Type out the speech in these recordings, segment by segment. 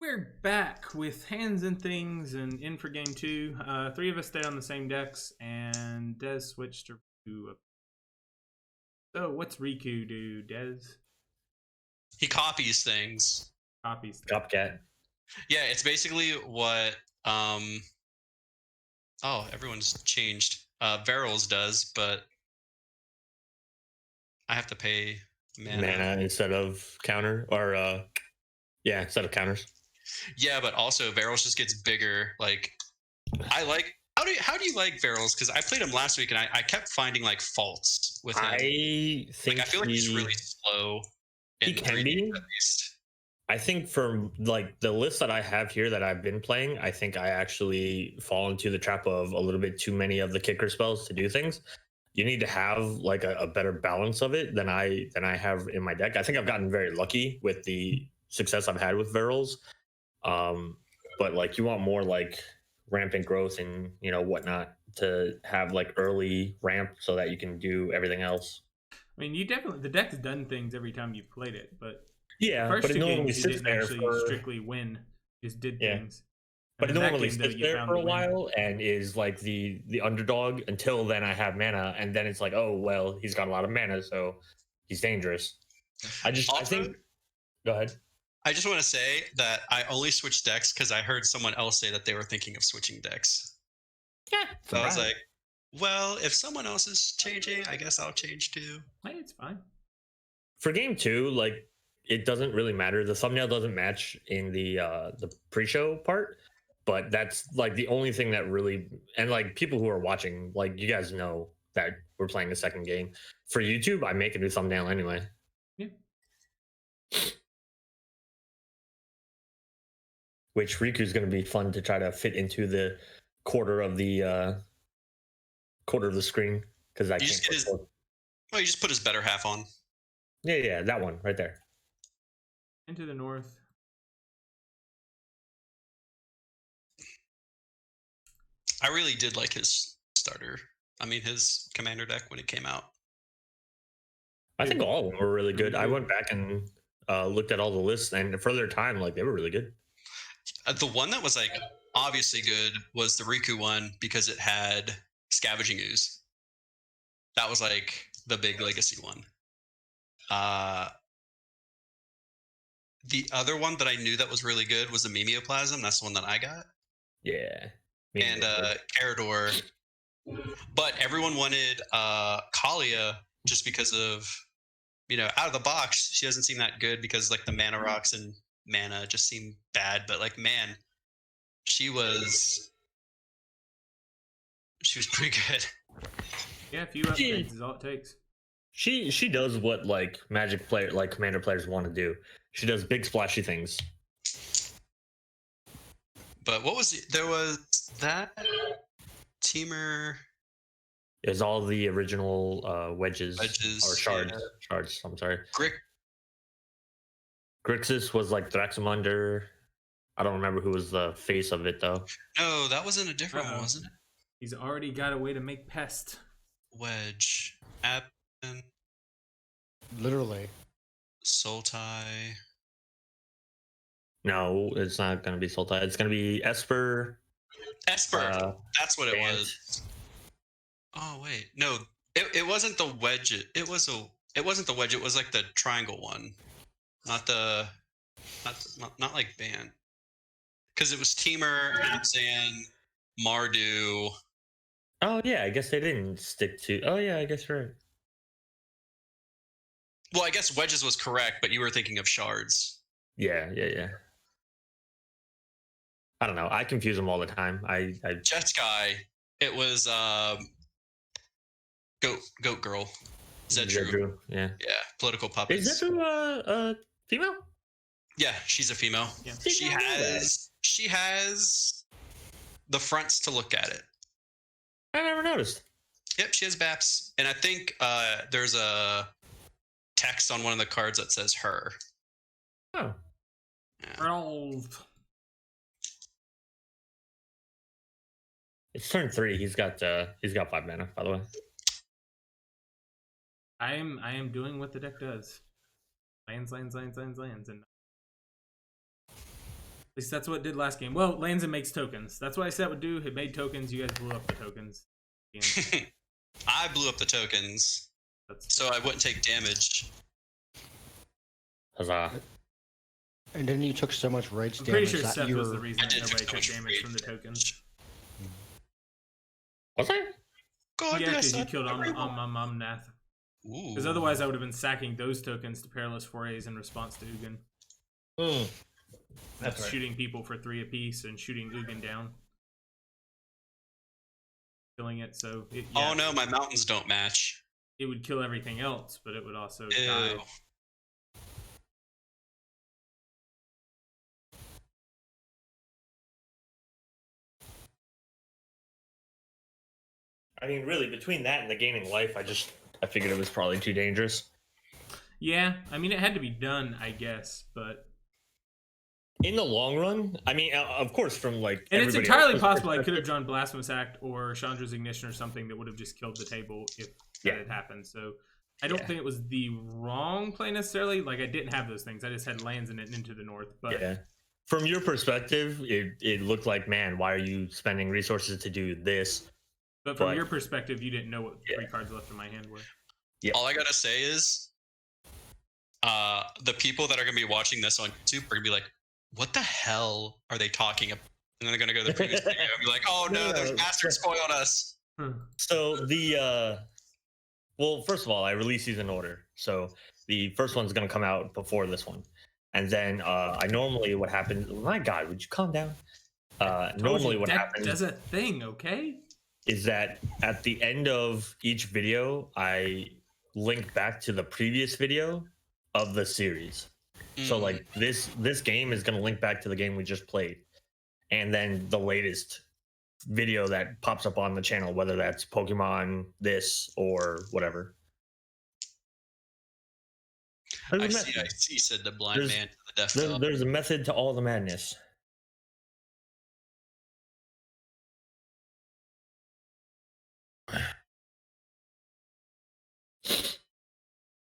We're back with Hands and Things and in for game two. Three of us stayed on the same decks, and Dez switched to Riku. So, what's Riku do, Dez? He copies things. Copies. Copycat. Yeah, it's basically what everyone's changed. Varels does, but I have to pay mana. Instead of counter, or instead of counters. Yeah, but also Varels just gets bigger. Like, how do you like Varels? Because I played him last week and I kept finding like faults with him. I think I feel like he's really slow. He can be. At least. I think for like the list that I have here that I've been playing, I think I actually fall into the trap of a little bit too many of the kicker spells to do things. You need to have like a better balance of it than I have in my deck. I think I've gotten very lucky with the success I've had with Varels. But like you want more like rampant growth and whatnot to have like early ramp so that you can do everything else. I mean, the deck's done things every time you played it, but yeah, first but two it normally games you sits didn't there actually strictly win, just did things. But it normally sits there for a while and is like the underdog until then I have mana, and then it's like, oh well, he's got a lot of mana, so he's dangerous. I think. Go ahead. I just want to say that I only switched decks because I heard someone else say that they were thinking of switching decks. Yeah. So I was like, well, if someone else is changing, I guess I'll change too. Hey, it's fine. For game two, like it doesn't really matter. The thumbnail doesn't match in the pre-show part, but that's like the only thing that really, and like people who are watching, like you guys know that we're playing a second game. For YouTube, I make a new thumbnail anyway. Yeah. Which Riku's going to be fun to try to fit into the quarter of the screen because I can't. You just put his better half on. Yeah, that one right there. Into the north. I really did like his his commander deck when it came out. I think all of them were really good. I went back and looked at all the lists, and for their time, like they were really good. The one that was like obviously good was the Riku one because it had Scavenging Ooze. That was like the big legacy one. The other one that I knew that was really good was the Mimeoplasm. That's the one that I got. Yeah. And Praetor. But everyone wanted Kalia just because of, out of the box, she doesn't seem that good because like the mana rocks and mana just seem bad. But like, man, she was pretty good. Yeah, a few upgrades is all it takes. She does what like commander players want to do. She does big splashy things. But there was that Teamer. It was all the original wedges or shards. Yeah. Shards. I'm sorry. Grixis was like Thraxamunder. I don't remember who was the face of it though. No, that wasn't a different one, wasn't it? He's already got a way to make pest. Wedge. Abin. Literally. Sultai. No, it's not going to be Sultai. It's going to be Esper. That's what it was. Oh wait, no, it wasn't the wedge. It wasn't the wedge. It was like the triangle one, not like Ban, because it was Teamer, Abzan, Mardu. Oh yeah, I guess they didn't stick to. Oh yeah, I guess you're right. Well, I guess wedges was correct, but you were thinking of shards. Yeah. I don't know. I confuse them all the time. Jeskai. It was Goat Girl. Zedru. Yeah. Political puppets. Is Zedru a female? Yeah, she's a female. Yeah. She has the fronts to look at it. I never noticed. Yep, she has BAPs, and I think there's a text on one of the cards that says her. Oh. Yeah. It's turn 3. He's got 5 mana, by the way. I am doing what the deck does. Lands, and least that's what it did last game. Well, lands and makes tokens. That's what I said it would do. It made tokens. You guys blew up the tokens. I blew up the tokens, so I wouldn't take damage. Huzzah. And then you took so much rage I'm damage pretty sure that Seth you was were... the reason I did nobody take so took much damage from the rage tokens. Was I? God, Yeah, because you Seth, killed everyone. Nath. Ooh. Because otherwise I would have been sacking those tokens to Perilous Forays in response to Ugin. That's right. Shooting people for 3 apiece and shooting Ugin down. Killing it, so... It, yeah, Oh no, my mountains don't match. it would kill everything else, but it would also Ew. die. I mean, really, between that and the gaining life, I figured it was probably too dangerous. Yeah, I mean, it had to be done, I guess, but... In the long run, I mean, of course, from like... And it's everybody entirely else's possible I perspective- could have drawn Blasphemous Act or Chandra's Ignition or something that would have just killed the table if that had happened. So I don't think it was the wrong play necessarily. Like, I didn't have those things. I just had lands in it and into the north. But Yeah. From your perspective, it looked like, man, why are you spending resources to do this? But from your perspective, you didn't know what 3 cards left in my hand were. Yeah. All I gotta say is, the people that are gonna be watching this on YouTube are gonna be like, "What the hell are they talking about?" And then they're gonna go to the previous video and be like, "Oh no, there's bastards spoiled us." So well, first of all, I release these in order. So the first one's gonna come out before this one, and then I normally what happens? My God, would you calm down? Normally what happens does a thing, okay? is that at the end of each video, I link back to the previous video of the series. So like this game is going to link back to the game we just played, and then the latest video that pops up on the channel, whether that's Pokemon this or whatever. I see, said the blind man to the deaf dog. There's a method to all the madness.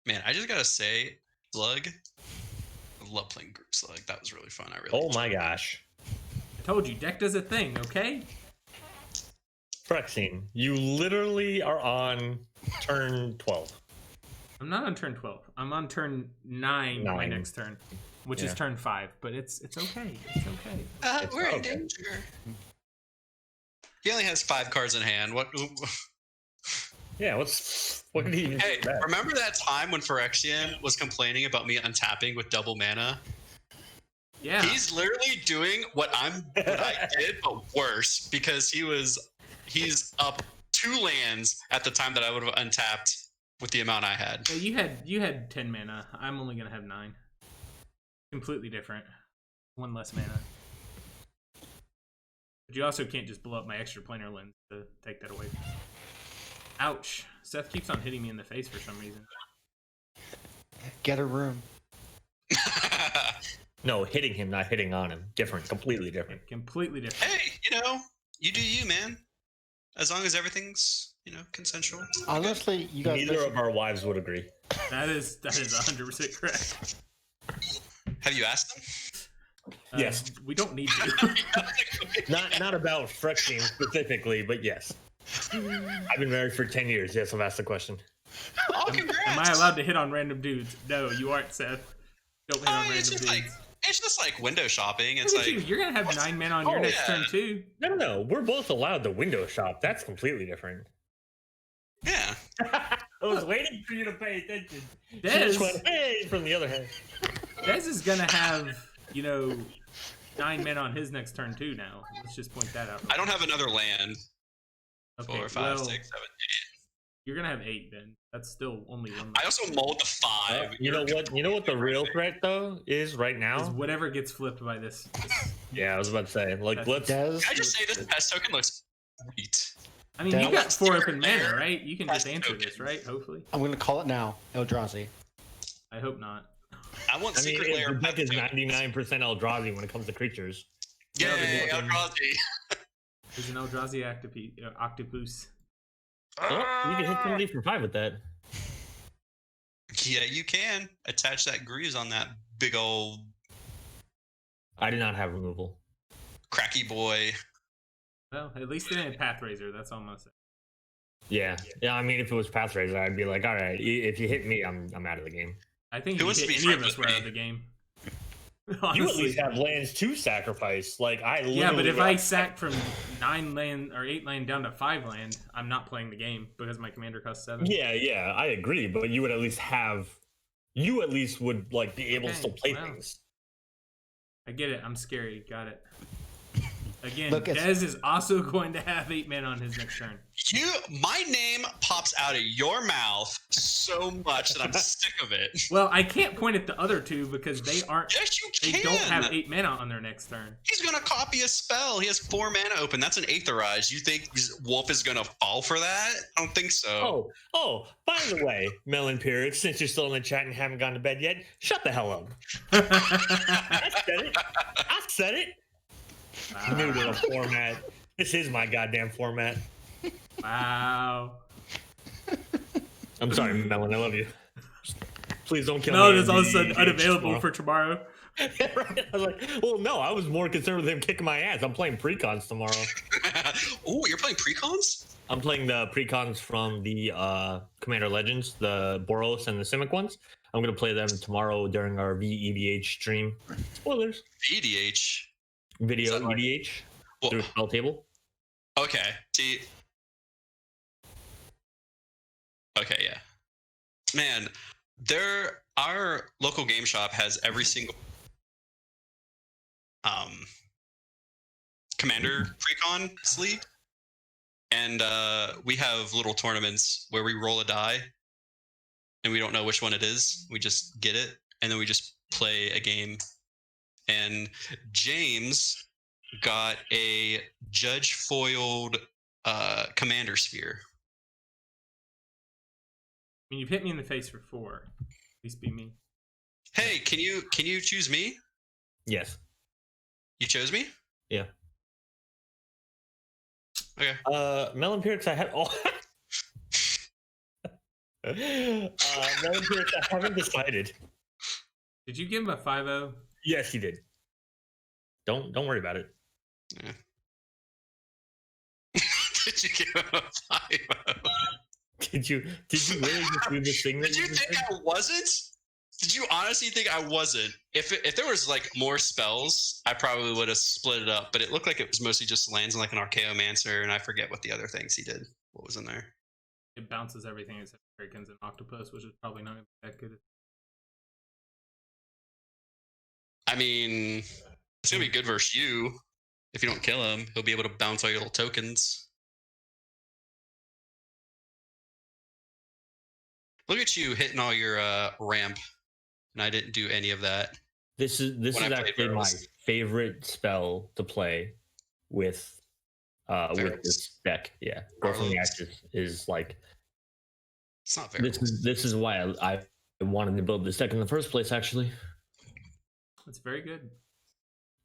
Man, I just gotta say, Slug, I love playing group Slug. That was really fun. I really Oh my gosh. I told you, deck does a thing, okay? Frexine, you literally are on turn 12. I'm not on turn 12. I'm on turn 9 my next turn, which is turn 5. But it's okay. It's okay. We're in danger. He only has 5 cards in hand. What? Yeah, what did he even Hey, do that? remember that time when Phyrexian was complaining about me untapping with double mana? Yeah. He's literally doing what I did, but worse, because he's up 2 lands at the time that I would have untapped with the amount I had. Yeah, you had 10 mana. I'm only gonna have 9. Completely different. 1 less mana. But you also can't just blow up my extra planar lens to take that away. Ouch. Seth keeps on hitting me in the face for some reason. Get a room. No, hitting him, not hitting on him. Different, completely different. Completely different. Hey, you do you, man. As long as everything's, consensual. Honestly, you guys... Neither of our wives would agree. That is 100% correct. Have you asked them? Yes. We don't need to. Not about Frexine specifically, but yes. I've been married for 10 years. Yes, I've asked the question. Oh, congrats. Am I allowed to hit on random dudes? No, you aren't, Seth. Don't hit on It's random just dudes. it's just like window shopping. It's Look at like you. You're gonna have 9 mana on your next turn too. No. We're both allowed to window shop. That's completely different. yeah. I was waiting for you to pay attention. She Dez, just went, hey, from the other hand. Dez is gonna have 9 mana on his next turn too. Now let's just point that out. I don't have another land. Okay, 4, 5, well, 6, 7, 8. You're gonna have 8 then. That's still only 1. I also mulled the 5. You know what? You know what the real threat though is right Is now. whatever gets flipped by this. Yeah, I was about to say. Like, let's. Des, Can I just say this pest token looks great? I mean, Dez. you got 4 open mana, There. right? You can just That's answer token. this, right? Hopefully. I'm going to call it now. Eldrazi. I hope not. I want I mean, secret layer the deck is pest tokens. 99% Eldrazi when it comes to creatures. Yay, Yeah, Eldrazi. There's an Eldrazi octopus. Oh, you can hit somebody for 5 with that. Yeah, you can attach that grease on that big old. I did not have removal. Cracky boy. Well, at least it ain't Pathrazor. That's almost it. Yeah. I mean, if it was Pathrazor, I'd be like, all right, if you hit me, I'm out of the game. I think Who if wants you to hit be any of friends us, with we're out me? of the game. You at Honestly. least have lands to sacrifice. Like I literally Yeah, but if I got- sack from 9 land or 8 land down to 5 land, I'm not playing the game because my commander costs 7. Yeah, I agree. But you would at least have. You at least would like be able to Okay, still play well. things. I get it. I'm scary. Got it. Again, Look, it's- Dez is also going to have 8 men on his next turn. My name pops out of your mouth so much that I'm sick of it. Well, I can't point at the other two because they aren't. Yes, you They can. don't have 8 mana on their next turn. He's gonna copy a spell. He has 4 mana open. That's an Aetherize. You think Wolf is gonna fall for that? I don't think so. Oh, by the way, Melon Period, since you're still in the chat and haven't gone to bed yet, shut the hell up. I said it. New to the format. This is my goddamn format. Wow. I'm sorry, Melon. I love you. Please don't kill me. No, in that's all of a sudden the unavailable tomorrow. for tomorrow. Right? I was like, well, no, I was more concerned with him kicking my ass. I'm playing precons tomorrow. Oh, you're playing precons? I'm playing the precons from the Commander Legends, the Boros and the Simic ones. I'm going to play them tomorrow during our VEDH stream. Spoilers. EDH. Video Is that like- EDH Well, through Spell Table. okay. See. Okay, yeah. Man, our local game shop has every single Commander Precon sleeve. And we have little tournaments where we roll a die and we don't know which one it is. We just get it and then we just play a game. And James got a judge foiled Commander Sphere. I mean, you've hit me in the face for 4. At least be me. Hey, can you choose me? Yes. You chose me? Yeah. Okay. Melon Pyrrhix, I have. Oh. Melon Pyrrhix, I haven't decided. Did you give him a 5-0? Yes, he did. Don't worry about it. Yeah. Did you give him a 5-0? Did you really just do this thing? Did you think I wasn't? Did you honestly think I wasn't? If there was like more spells, I probably would have split it up. But it looked like it was mostly just lands and like an Archaeomancer, and I forget what the other things he did. What was in there? It bounces everything except Hurricanes and Octopus, which is probably not that good. I mean, it's gonna be good versus you. If you don't kill him, he'll be able to bounce all your little tokens. Look at you hitting all your ramp, and I didn't do any of that. This is When I played actually my Barrows. favorite spell to play with this deck. Yeah, Go from the Barrows. Ashes is like It's not very. this is why I wanted to build this deck in the first place. Actually. It's very good.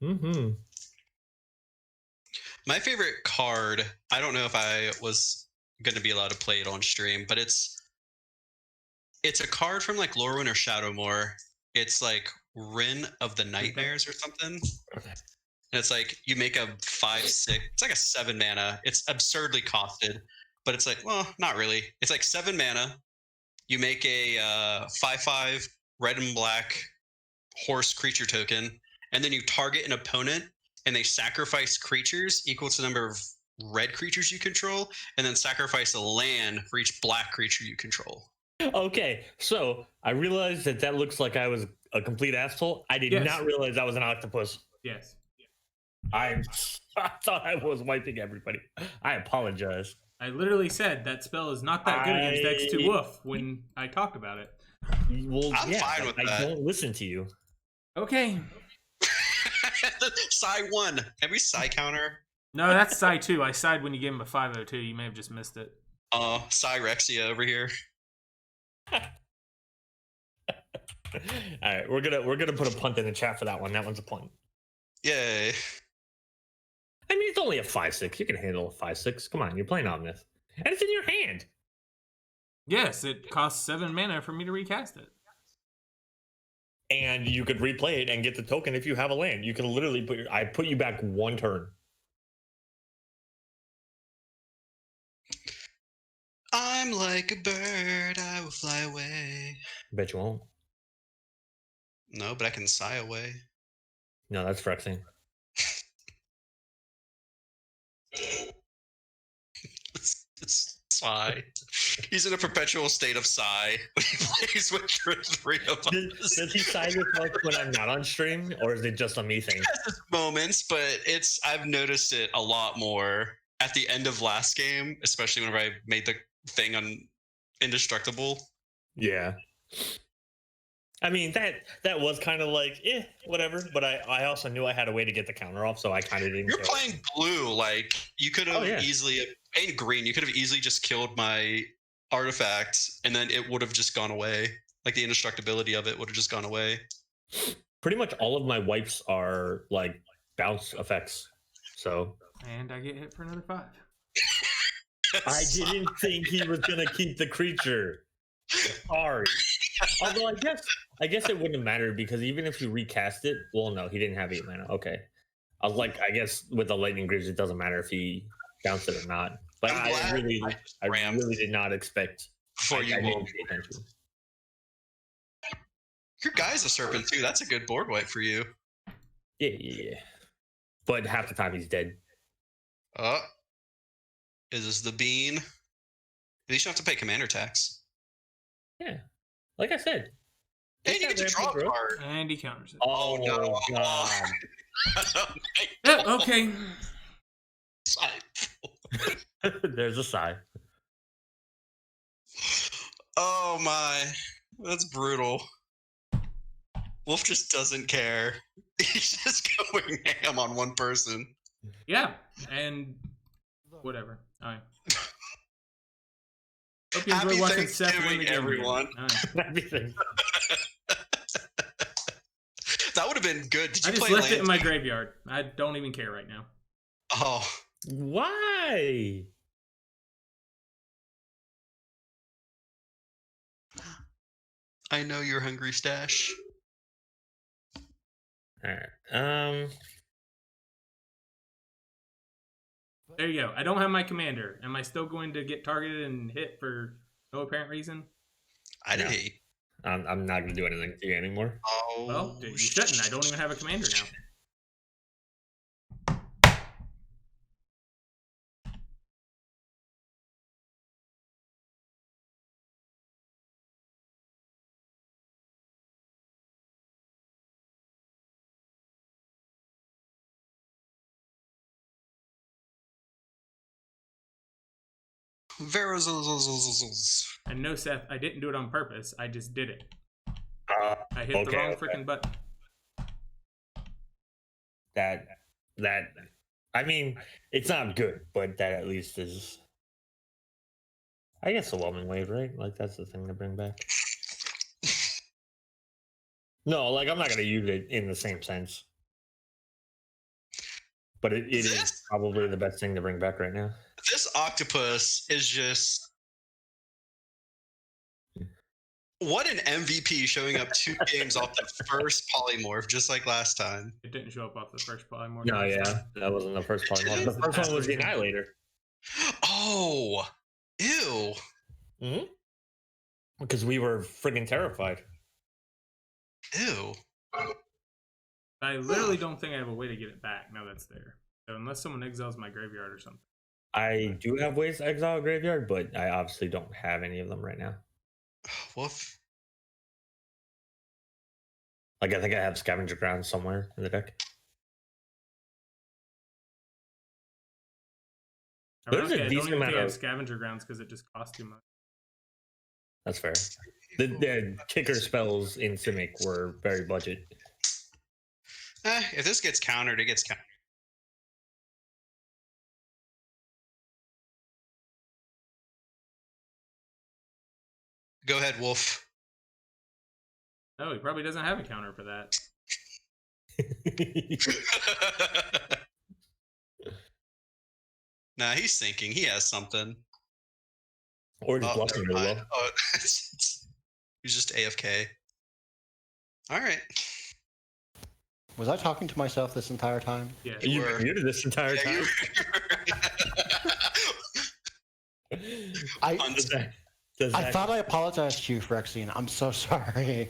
Mm-hmm. My favorite card, I don't know if I was going to be allowed to play it on stream, but it's a card from like Lorwyn or Shadowmoor. It's like Wren of the Nightmares or something. Okay. And it's like you make a 5/6. It's like a 7 mana. It's absurdly costed, but it's like, well, not really. It's like 7 mana. You make a 5/5 red and black horse creature token, and then you target an opponent and they sacrifice creatures equal to the number of red creatures you control, and then sacrifice a land for each black creature you control. Okay, so I realized that looks like I was a complete asshole. I did Yes. not realize I was an octopus. Yes. I thought I was wiping everybody. I apologize. I literally said that spell is not that good against Dex 2 Wolf when I talked about it. Well, I'm yeah, fine with I that. don't listen to you. Okay. Psi 1. Have we Psi counter? No, that's Psi 2. I sighed when you gave him a 502. You may have just missed it. Psi Rexia over here. All right, we're gonna put a punt in the chat for that one. That one's a punt. Yay. I mean, it's only a 5/6. You can handle a 5/6. Come on, you're playing Omnith, and it's in your hand. Yes, it costs 7 mana for me to recast it. and you could replay it and get the token if you have a land. You can literally I put you back 1 turn. I'm like a bird, I will fly away. Bet you won't. No, but I can sigh away. No, that's Frexing. It's sigh. He's in a perpetual state of sigh when he plays with the 3 of us. Does he sigh this much when I'm not on stream, or is it just a me thing? Moments, but I've noticed it a lot more at the end of last game, especially whenever I made the thing on Indestructible. Yeah. I mean, that was kind of like, whatever. But I also knew I had a way to get the counter off, so I kind of didn't. You're playing blue, like you could have easily, and green. You could have easily just killed my artifact, and then it would have just gone away. Like the indestructibility of it would have just gone away. Pretty much all of my wipes are like bounce effects. So. And I get hit for another 5. I didn't think he was gonna keep the creature. Sorry. Although I guess it wouldn't have mattered because even if you recast it, well, no, he didn't have 8 mana. Okay. I was like, I guess with the Lightning Greaves, it doesn't matter if he bounced it or not. But I really did not expect. Before you will. Your guy's a serpent too. That's a good board wipe for you. Yeah. But half the time he's dead. Is this the bean? At least you don't have to pay commander tax. Yeah. Like I said. And you get to draw a card. And he counters it. Oh no, God. Yeah, okay. There's a sigh. Oh my. That's brutal. Wolf just doesn't care. He's just going ham on one person. Yeah, and whatever. All right. Hope you enjoy watching Seth win the game, everyone. Right. That would have been good. Did you I just play left it in land? my graveyard. I don't even care right now. Oh. Why? I know you're hungry, Stash. All right. There you go. I don't have my commander. Am I still going to get targeted and hit for no apparent reason? I didn't hate. I'm not going to do anything to you anymore. Oh. Well, you shouldn't. I don't even have a commander now. And no, Seth, I didn't do it on purpose. I just did it. I hit the wrong freaking button. That, I mean, it's not good, but that at least is, I guess, a Whelming Wave, right? Like, that's the thing to bring back. No, like, I'm not going to use it in the same sense. But it is probably the best thing to bring back right now. This octopus is just... What an MVP showing up 2 games off the first polymorph, just like last time. It didn't show up off the first polymorph. No, yeah. That wasn't the first polymorph. The first one was the Annihilator. Oh! Ew! Mm-hmm. Because we were friggin' terrified. Ew. I literally don't think I have a way to get it back now that's there. So unless someone exiles my graveyard or something. I do have ways to exile a graveyard, but I obviously don't have any of them right now. Woof. Like, I think I have Scavenger Grounds somewhere in the deck. There's a decent amount of Scavenger Grounds because it just costs too much. That's fair. The kicker spells in Simic were very budget. If this gets countered, it gets countered. Go ahead, Wolf. No, he probably doesn't have a counter for that. Nah, he's thinking. He has something. Or just bluffing really well. Oh, he's just AFK. All right. Was I talking to myself this entire time? Yeah. You've were- been muted this entire Yeah, time. I Does I that- thought I apologized to you, Phyrexian. I'm so sorry.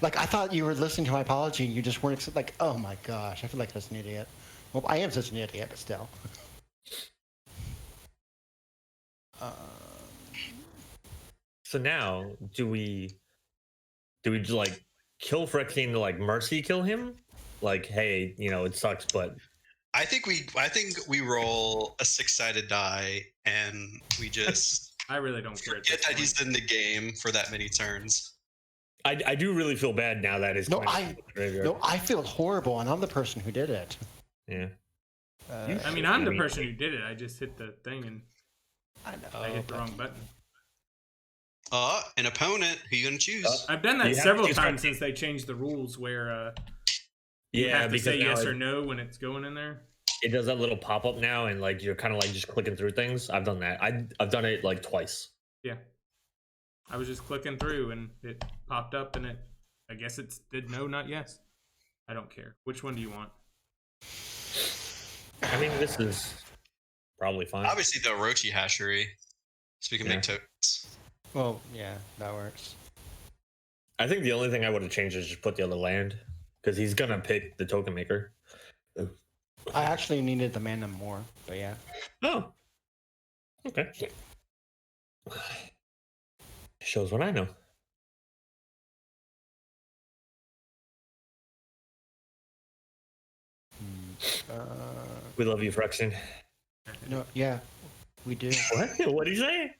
Like, I thought you were listening to my apology and you just weren't like, oh my gosh, I feel like such an idiot. Well, I am such an idiot, but still. So now, do we just like kill Phyrexian to like mercy kill him? Like, hey, it sucks, but I think we roll a 6-sided die and we just I really don't care. At forget this that he's point. in the game for that many turns. I do really feel bad now that his No, coin is in the graveyard. No, I feel horrible, and I'm the person who did it. Yeah. I mean, I'm the person who did it. I just hit the thing and I know. I hit the wrong button. An opponent. Who you gonna choose? I've done You that have several to times start- since they changed the rules where you Yeah, have to because say now yes or no when it's going in there. it does that little pop up now, and like you're kind of like just clicking through things. I've done that. I've done it like twice. Yeah. I was just clicking through and it popped up and I guess it did no, not yes. I don't care. Which one do you want? I mean, this is probably fine. Obviously, the Orochi Hatchery. So we can make tokens. Well, yeah, that works. I think the only thing I would have changed is just put the other land because he's gonna pick the token maker. I actually needed the mana more, but yeah. Oh. Okay. Shows what I know. We love you, Phyrexian. No, yeah, we do. What? What did you say?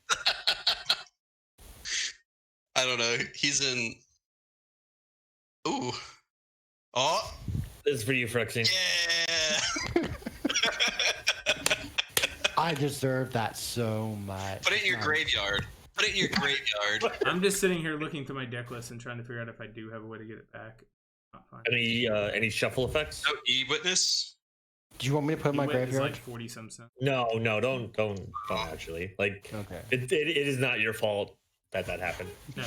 I don't know. He's in. Ooh. Oh. This is for you, Phyrexian. Yeah. I deserve that so much. Put it in your graveyard. Put it in your graveyard. I'm just sitting here looking through my deck list and trying to figure out if I do have a way to get it back. Not fine. Any shuffle effects? No E-Witness. Do you want me to put in my Wit is graveyard? like 40 some cents. No, don't actually. Like, Okay. it is not your fault that happened. No.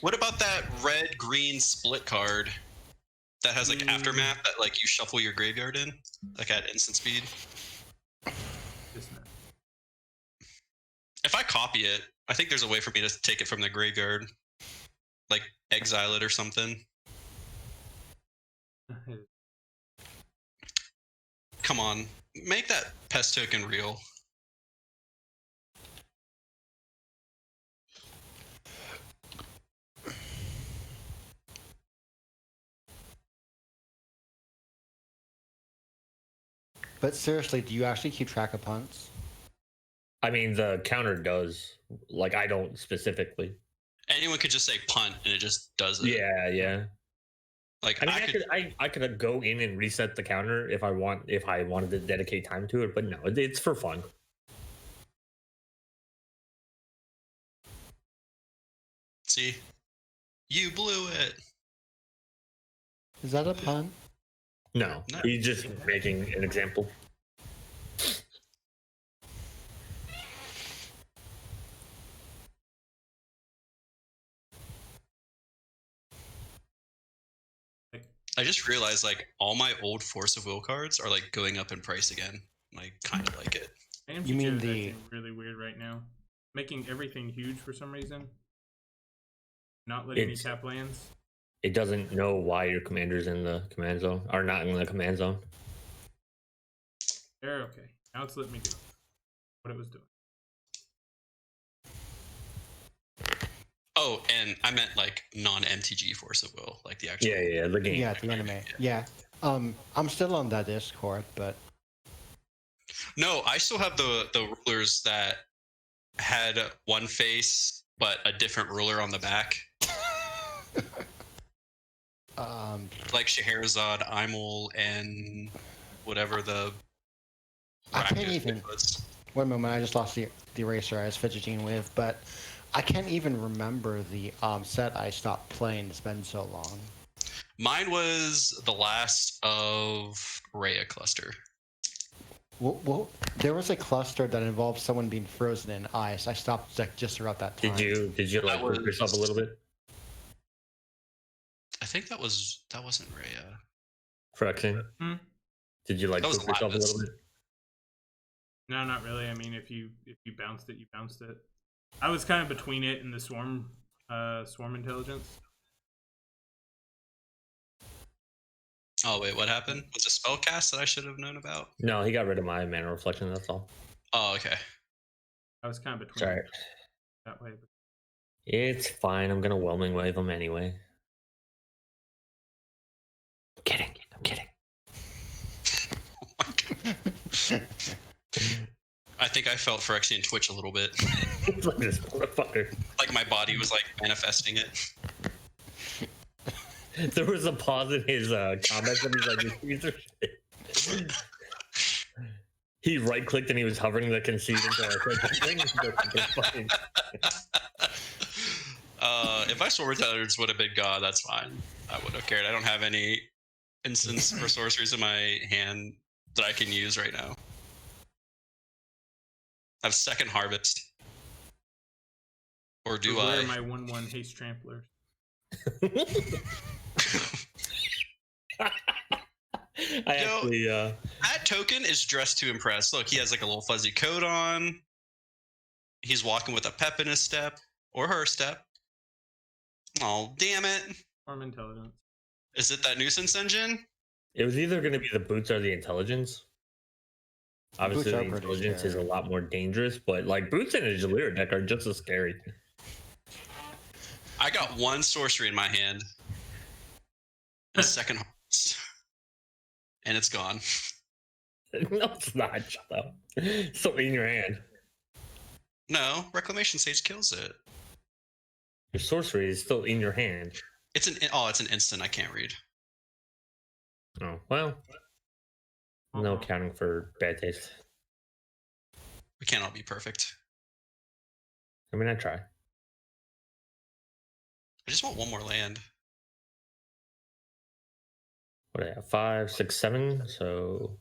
What about that red-green split card that has like aftermath that like you shuffle your graveyard in, like at instant speed? Just no. If I copy it, I think there's a way for me to take it from the graveyard, like exile it or something. Come on, make that pest token real. But seriously, do you actually keep track of punts? I mean, the counter does. Like, I don't specifically. Anyone could just say punt and it just does it. Yeah. Like I mean, I could go in and reset the counter if I wanted to dedicate time to it, but no, it's for fun. see, you blew it. Is that a pun? No, No. he's just making an example. I just realized like all my old Force of Will cards are like going up in price again. I kind of like it. AMG You mean is the- acting really weird right now. Making everything huge for some reason. Not letting me It's- tap lands. It doesn't know why your commander's in the command zone or not in the command zone. There, okay. Now it's letting me do what it was doing. Oh, and I meant like non-MTG Force of Will, like the actual. Yeah, the game. Yeah, the anime. Yeah. I'm still on that Discord, but No, I still have the rulers that had one face but a different ruler on the back, like Scheherazade, Imul, and whatever the. I can't bracket even. was. One moment, I just lost the eraser I was fidgeting with, but I can't even remember the set I stopped playing. It's been so long. Mine was the last of Rhea cluster. Well, there was a cluster that involved someone being frozen in ice. I stopped like just around that time. Did you like That was- work yourself a little bit? I think that wasn't Rhea. Phyrexian. Hmm? Did you like That was poke yourself a Lapis. little bit? No, not really. I mean, if you bounced it, you bounced it. I was kind of between it and the swarm intelligence. Oh wait, what happened? Was a spell cast that I should have known about? No, he got rid of my mana reflection. That's all. Oh, okay. I was kind of It's between alright. that way. But It's fine. I'm gonna whelming wave him anyway. I'm kidding. I'm kidding. I think I felt Phyrexian twitch a little bit. It's like this motherfucker. Like my body was like manifesting it. There was a pause in his comments and he's like, "This piece of shit." He right clicked and he was hovering the concede until I said If my Sword Intelligence would have been God, that's fine. I would have cared. I don't have any instants or sorceries in my hand that I can use right now. I have Second Harvest. Or do where I? are my 1/1 haste tramplers? Actually, That token is dressed to impress. Look, he has like a little fuzzy coat on. He's walking with a pep in his step. Or her step. Oh, damn it. Swarm intelligence. Is it that nuisance engine? it was either going to be the boots or the intelligence. Obviously, Boots the are pretty intelligence is a scary. lot more dangerous, but like boots in a Jalira deck are just as scary. I got one sorcery in my hand. A Second Harvest. And it's gone. No, it's not. Shut up. It's still in your hand. No, Reclamation Sage kills it. Your sorcery is still in your hand. It's an instant I can't read. Oh, well. No Uh-huh. accounting for bad taste. We can't all be perfect. I mean, I try. I just want one more land. What do I have? 5, 6, 7. So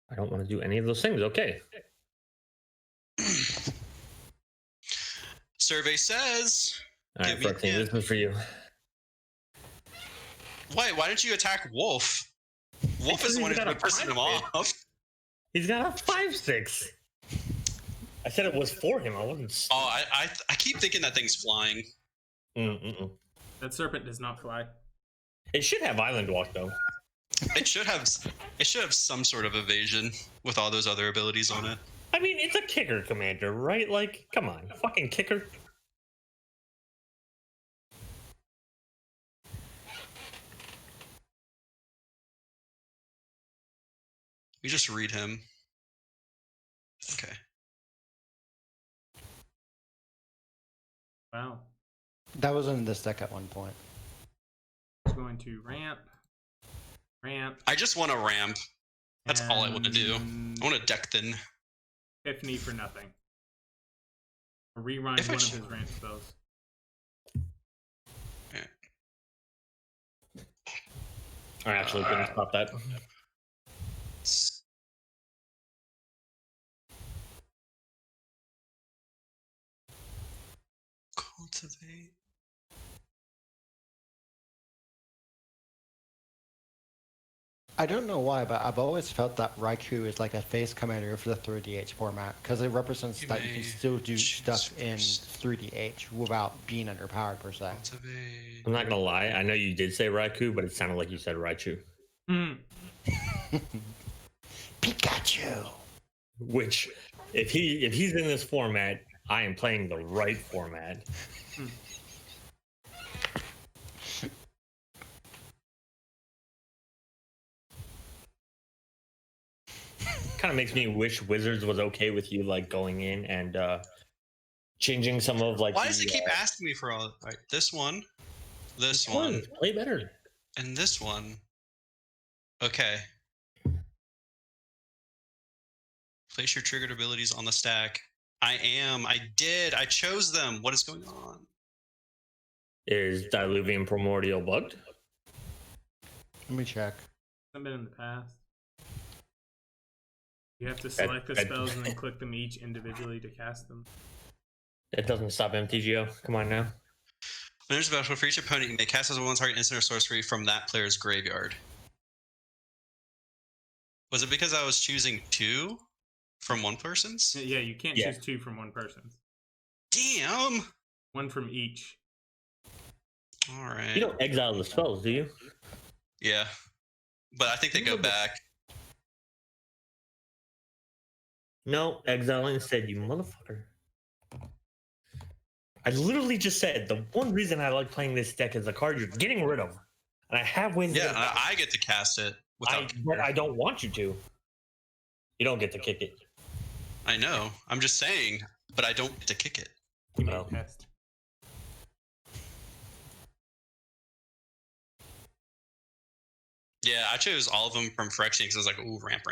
I don't want to do any of those things. Okay. Survey says. All right, Give me a Phyrexian, this hand. is for you. Why didn't you attack Wolf? Wolf Because is the one he's who's got been a pissing him 5-6. off. He's got a 5/6. I said it was for him. I wasn't. Oh, I keep thinking that thing's flying. Mm-mm. That serpent does not fly. It should have Island Walk though. It should have some sort of evasion with all those other abilities on it. I mean, it's a kicker commander, right? Like, come on, fucking kicker. We just read him. Okay. Wow. That was in this deck at one point. It's going to ramp. I just want to ramp. That's all I want to do. and I want to deck thin. Epiphany for nothing. Or rewind If one I of sh- his ramp spells. I actually couldn't stop that. Cultivate. I don't know why, but I've always felt that Raikou is like a face commander for the 3DH format because it represents You that you may can still do choose stuff in first. 3DH without being underpowered per se. Cultivate. I'm not gonna lie. I know you did say Raikou, but it sounded like you said Raichu. Hmm. Pikachu! Which, if he's in this format, I am playing the right format. Kind of makes me wish Wizards was okay with you like going in and changing some of like. Why does it keep asking me for all? Right, this one, this Come on, one, play better? and this one. Okay. Place your triggered abilities on the stack. I chose them. What is going on? Is Diluvian Primordial bugged? Let me check. I've been in the past. You have to select the spells and then click them each individually to cast them. It doesn't stop MTGO. Come on now. When there's a battle for each opponent, you may cast as a one target instant or sorcery from that player's graveyard. Was it because I was choosing 2 from one person's? Yeah, you can't choose 2 from one person's. Damn! 1 from each. Alright. You don't exile the spells, do you? Yeah. But I think they go back. No, exile instead, you motherfucker. I literally just said the one reason I like playing this deck is the card you're getting rid of. And I have ways to Yeah, get it back. I get to cast it. But I don't want you to. You don't get to kick it. I know. I'm just saying, but I don't get to kick it. You may Oh. test. Yeah, I chose all of them from Phyrexian because I was like, ooh, ramp.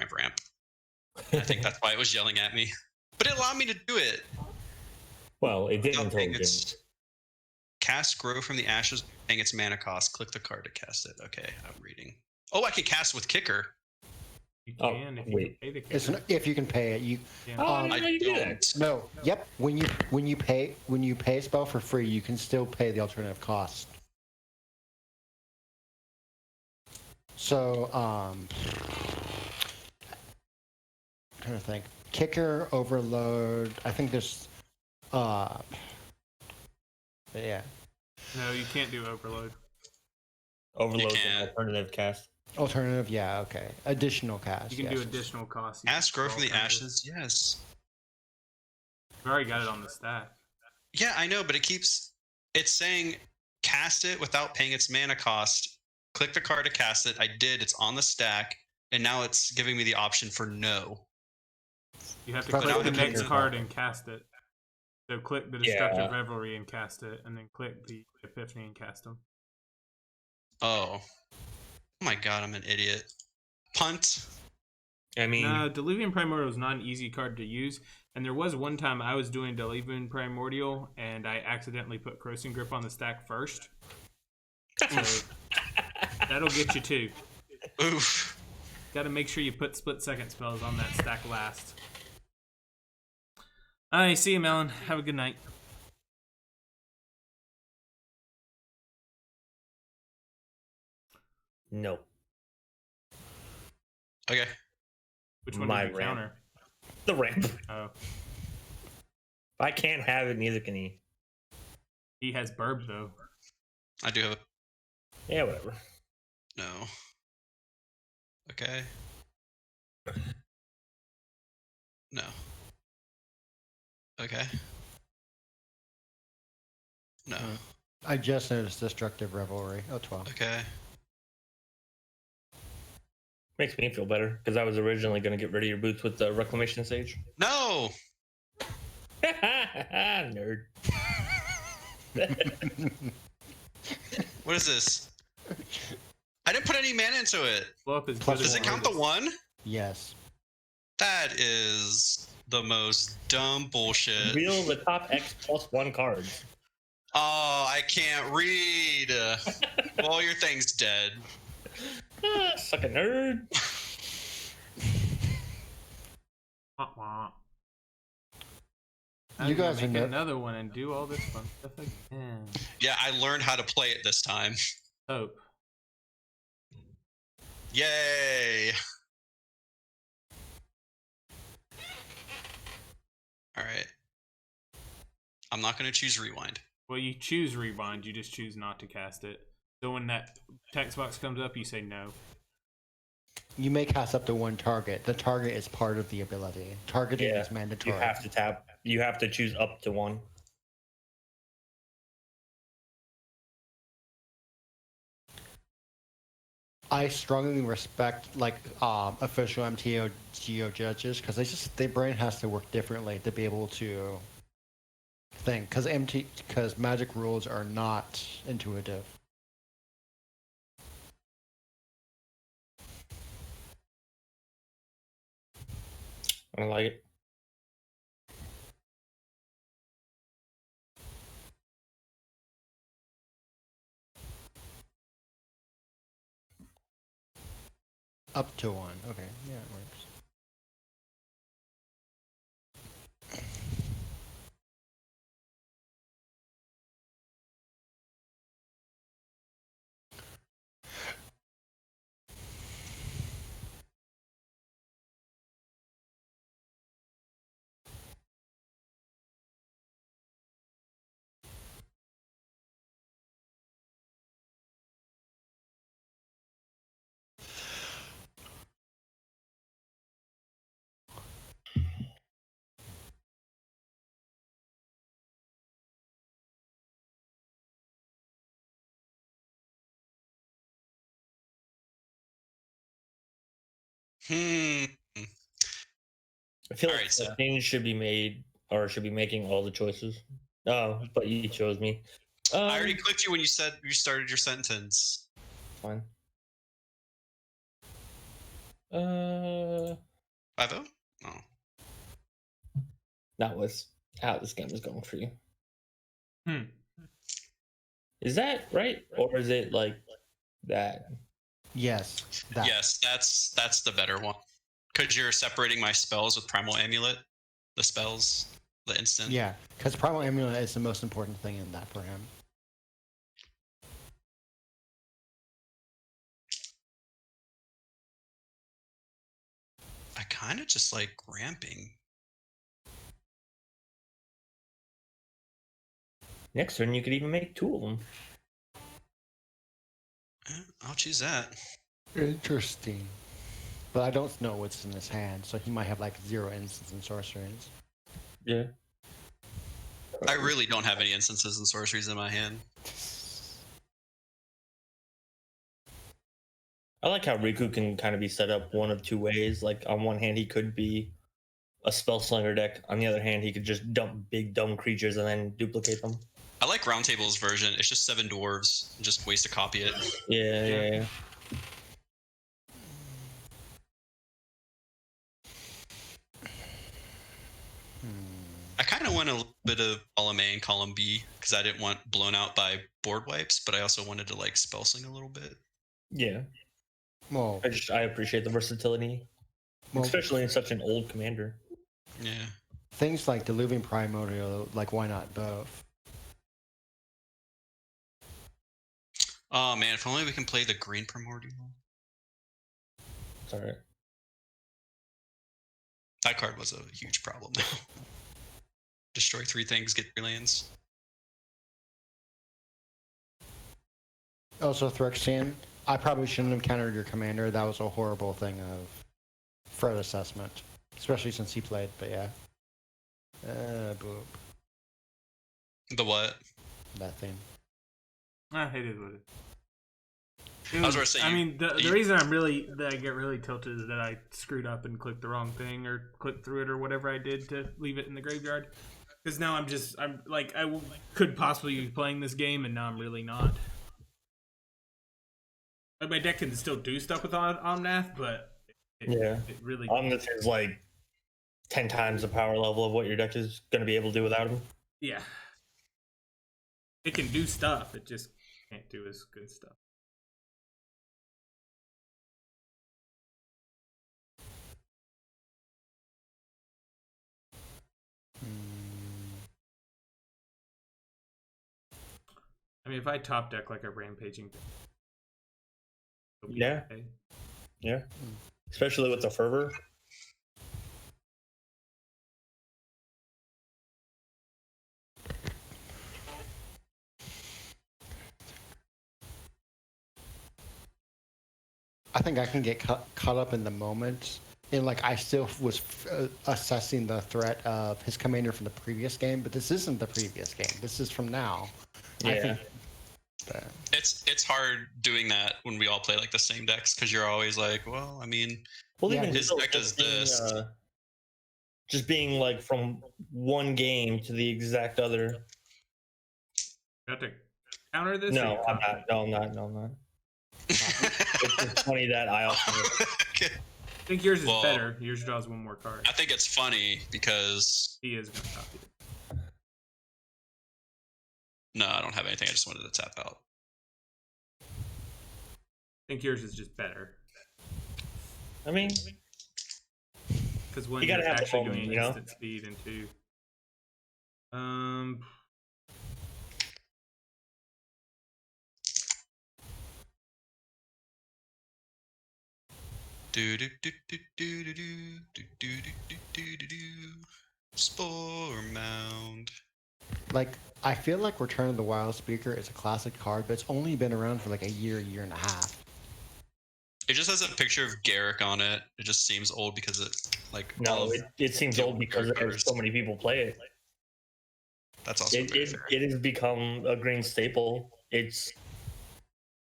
I think that's why it was yelling at me. But it allowed me to do it. Well, it didn't Without until paying it its- didn't. Cast Grow from the Ashes, paying its mana cost. Click the card to cast it. Okay, I'm reading. Oh, I can cast with Kicker. You Oh, can if wait. you pay the It's kicker. if you can pay it. You Yeah. Oh, Um, I didn't know you do that. don't. no. Yep. When you pay a spell for free, you can still pay the alternative cost. So I'm trying to think. Kicker, Overload. I think there's yeah. No, you can't do overload. Overload You an can't. alternative cast. Alternative, yeah, okay. Additional cast. You can yes. do additional costs. Cast Grow from the Alternatives. Ashes. Yes. You've already got it on the stack. Yeah, I know, but it's saying cast it without paying its mana cost. Click the card to cast it. I did. It's on the stack, and now it's giving me the option for no. You have to Probably click the the next kicker. card and cast it. So click the Destructive Yeah. Revelry and cast it, and then click the Epiphany and cast them. Oh my god, I'm an idiot. Punt. I mean, No, Diluvian Primordial is not an easy card to use. And there was one time I was doing Diluvian Primordial, and I accidentally put Crossing Grip on the stack first. So that'll get you too. Oof. Got to make sure you put split second spells on that stack last. All right, see you, Melon. Have a good night. no. Okay. Which one My did you ramp. counter? The ramp. Oh, If I can't have it, neither can he. he has Burb though. I do have a Yeah, whatever. no. Okay. No. Okay. No. I just noticed Destructive Revelry. Oh, 12. Okay. Makes me feel better because I was originally going to get rid of your boots with the Reclamation Sage. No. Nerd. What is this? I didn't put any mana into it. Blow up his Plus good Does it count the one? 1? Yes. That is the most dumb bullshit. Reveal the top X plus 1 cards. Oh, I can't read. Well, your thing's dead. Suck a nerd. Wah, wah. You I'm gonna guys are make no- another one and do all this fun stuff again. Yeah, I learned how to play it this time. Hope. Yay! Alright. I'm not going to choose Rewind. Well, you choose Rewind, you just choose not to cast it. So when that text box comes up, you say no. You may cast up to one target. The target is part of the ability. Targeting Yeah, is mandatory. You have to tap. You have to choose up to 1. I strongly respect official MTGO judges because their brain has to work differently to be able to think because Magic rules are not intuitive. I like it. Up to one. Okay, yeah, it works. Hmm. I feel Alright, like so- Things should be made or should be making all the choices. Oh, but you chose me. I already clicked you when you said you started your sentence. Fine. 5-0? 5-0? Oh. That was how this game is going for you. Hmm. Is that right? Or is it like that? Yes. That. Yes, that's the better one. Because you're separating my spells with Primal Amulet. The spells, the instant. Yeah, because Primal Amulet is the most important thing in that for him. I kind of just like ramping. Next turn, you could even make 2 of them. I'll choose that. Interesting. But I don't know what's in his hand, so he might have like 0 instants and sorceries. Yeah. I really don't have any instances and sorceries in my hand. I like how Riku can kind of be set up one of 2 ways. Like, on one hand, he could be a spell slinger deck. On the other hand, he could just dump big, dumb creatures and then duplicate them. I like Roundtable's version. It's just 7 dwarves. Just ways to copy it. Yeah. I kind of went a little bit of column A and column B because I didn't want blown out by board wipes, but I also wanted to like spell sling a little bit. Yeah. Well, I appreciate the versatility, especially in such an old commander. Yeah. things like Diluvian Primordial, like why not both? Oh man, if only we can play the green primordial. It's alright. That card was a huge problem. Destroy 3 things, get 3 lands. Also, Threxian, I probably shouldn't have countered your commander. That was a horrible thing of Fred assessment, especially since he played. But yeah, boop, The what? that thing. It is what it is. I was gonna say, I mean, the reason I get really tilted is that I screwed up and clicked the wrong thing or clicked through it or whatever I did to leave it in the graveyard. Because now I'm like, could possibly be playing this game and now I'm really not. Like, my deck can still do stuff with Omnath, but it really. Omnath is like 10 times the power level of what your deck is going to be able to do without him. Yeah. It can do stuff, it just can't do as good stuff. I mean, if I top deck like a rampaging, it'll be Yeah. okay. Yeah. Especially with the fervor. I think I can get caught up in the moment. And like I still was assessing the threat of his commander from the previous game, but this isn't the previous game. This is from now. Yeah. I think that, It's hard doing that when we all play like the same decks because you're always like, well, I mean, Well, Yeah, even his still, deck does this. Just being like from one game to the exact other. Got to counter this? or No, you I'm copy not. it? No, I'm not. No, I'm not. It's just funny that I also. Okay. I think yours is Well, better. Yours draws one more card. I think it's funny because He is going to copy it. no, I don't have anything. I just wanted to tap out. I think yours is just better. I mean, Because one, You gotta you're have the actually phone, doing you know? instant speed, and 2. Do do do do do do do do do do do do do. Spore Mound. like I feel like Return of the Wild Speaker is a classic card, but it's only been around for like a year and a half. It just has a picture of Garrick on it. It just seems old because it like all no, of it seems the old because card there's so many people play it. that's also very fair. It has become a green staple. It's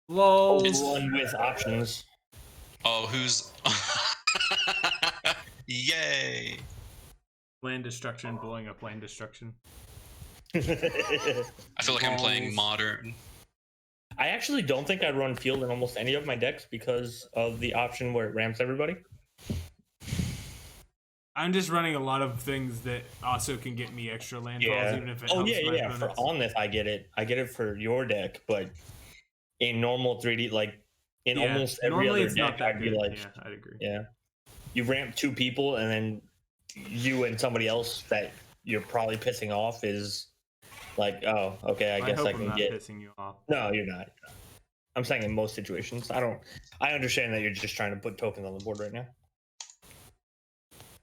Lol. It's- one with options. Oh, who's Yay! Land destruction, blowing up land destruction. I feel like I'm playing Balls. modern. I actually don't think I run field in almost any of my decks because of the option where it ramps everybody. I'm just running a lot of things that also can get me extra landfalls, Yeah. even if it Oh helps yeah, my yeah. For opponents. on this, I get it. I get it for your deck, but in normal 3D, like in Yeah, almost every normally other it's not deck, that I'd be good. like, Yeah, I'd agree. yeah, you ramp 2 people, and then you and somebody else that you're probably pissing off is like, oh, okay, I guess hope I I'm can not get. pissing you off. No, you're not. I'm saying in most situations. I understand that you're just trying to put tokens on the board right now.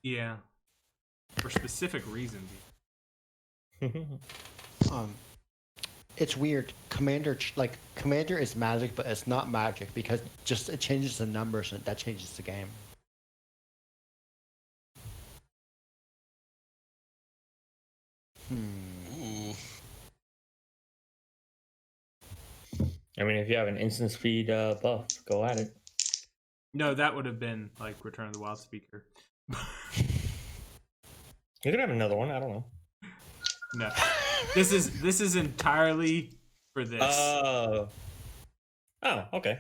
Yeah, for specific reasons. It's weird. Commander is magic, but it's not magic because just it changes the numbers and that changes the game. Ooh. I mean, if you have an instant speed buff, go at it. No, that would have been like Return of the Wild Speaker. You could have another one. I don't know. No, this is entirely for this. Oh, okay.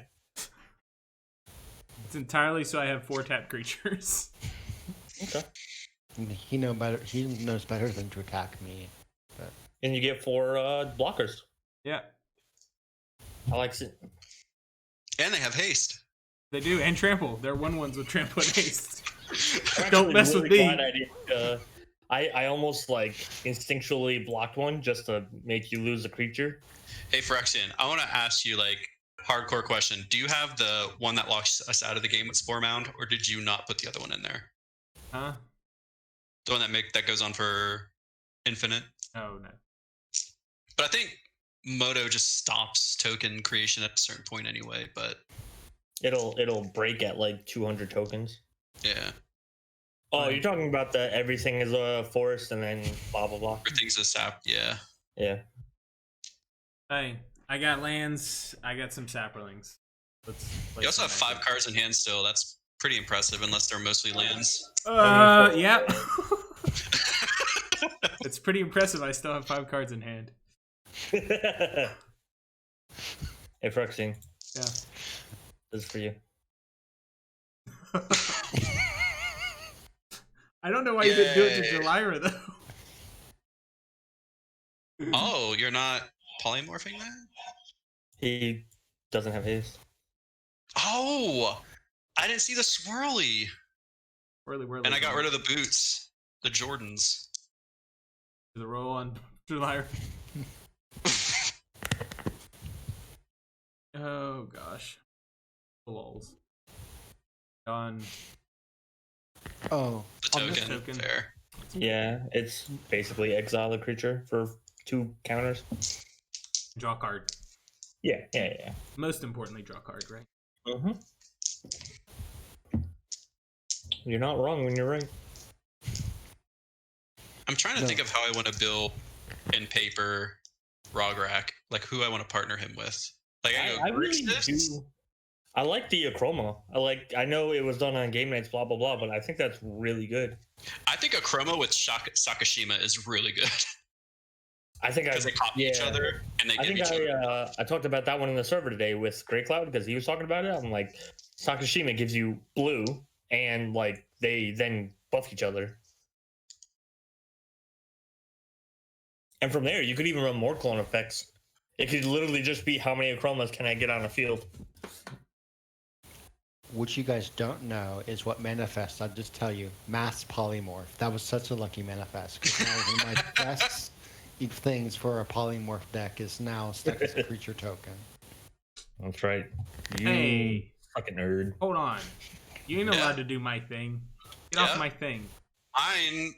It's entirely so I have 4 tap creatures. Okay. He knows better than to attack me. But And you get 4 blockers. Yeah, I like it. And they have haste. they do, and trample. They're 1/1s with trample and haste. I'm Don't actually mess with really me. glad I didn't, I almost like instinctually blocked one just to make you lose a creature. Hey, Phyrexian, I want to ask you like hardcore question. Do you have the one that locks us out of the game with Spore Mound, or did you not put the other one in there? Huh? The one that goes on for infinite. Oh no. But I think Moto just stops token creation at a certain point anyway. But It'll break at like 200 tokens. yeah, Oh, you're talking about the everything is a forest and then blah blah blah. everything's a sap. Yeah. Yeah. Hey, I got lands. I got some saplings. Let's play You also some have 5 magic. cards in hand still. That's pretty impressive, unless they're mostly lands. Yeah. It's pretty impressive. I still have 5 cards in hand. Hey, Phyrexian, Yeah. this is for you. I don't know why you didn't do it to Yay. Delira though. Oh, you're not polymorphing that? He doesn't have his. Oh, I didn't see the swirly. Whirly. And I got rid of the boots, the Jordans. the roll on Delira. Oh gosh. Lols. Gone. oh, The On this token. token. Fair. Yeah, it's basically exile a creature for 2 counters. Draw card. Yeah. Most importantly, draw card, right? Mm-hmm. You're not wrong when you're right. I'm trying to think of how I want to build in paper Rograk, like who I want to partner him with. Like I really do. I like the Achroma. I know it was done on game nights, blah blah blah, but I think that's really good. I think a chroma with Sakashima is really good I think because they copy each other and they I give think each other. I talked about that one in the server today with Grey Cloud because he was talking about it. I'm like, Sakashima gives you blue, and like they then buff each other. And from there, you could even run more clone effects. It could literally just be how many Achromas can I get on a field. what you guys don't know is what manifest. I'll just tell you, mass polymorph. That was such a lucky manifest. 'Cause now one of my best things for a polymorph deck is now stuck as a creature token. That's right. You Hey, fucking nerd. hold on. You ain't Yeah. allowed to do my thing. Get Yeah. off my thing. Mine.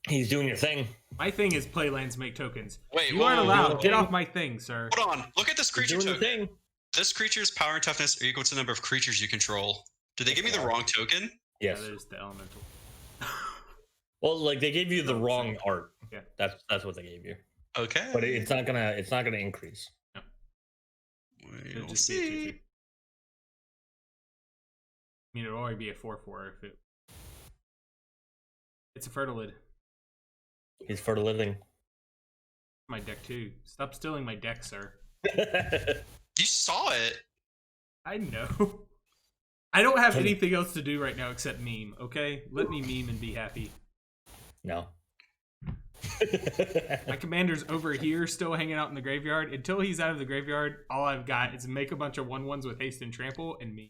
He's doing your thing. My thing is play lands, make tokens. Wait, You whoa, aren't whoa, allowed. whoa. Get off my thing, sir. Hold on. Look at this He's creature doing your token. thing. This creature's power and toughness are equal to the number of creatures you control. Did they give me the wrong token? Yes. Yeah, there's the elemental. Well, like they gave you the wrong art. Yeah. That's what they gave you. Okay. But it's not gonna increase. It'll We'll just be a see. 2/2. I mean, it'll already be a 4/4 if it It's a fertilid. He's for the living. My deck too. Stop stealing my deck, sir. You saw it. I know. I don't have anything else to do right now except meme, okay? Let me meme and be happy. No. My commander's over here still hanging out in the graveyard. Until he's out of the graveyard, all I've got is make a bunch of 1/1s with haste and trample and me.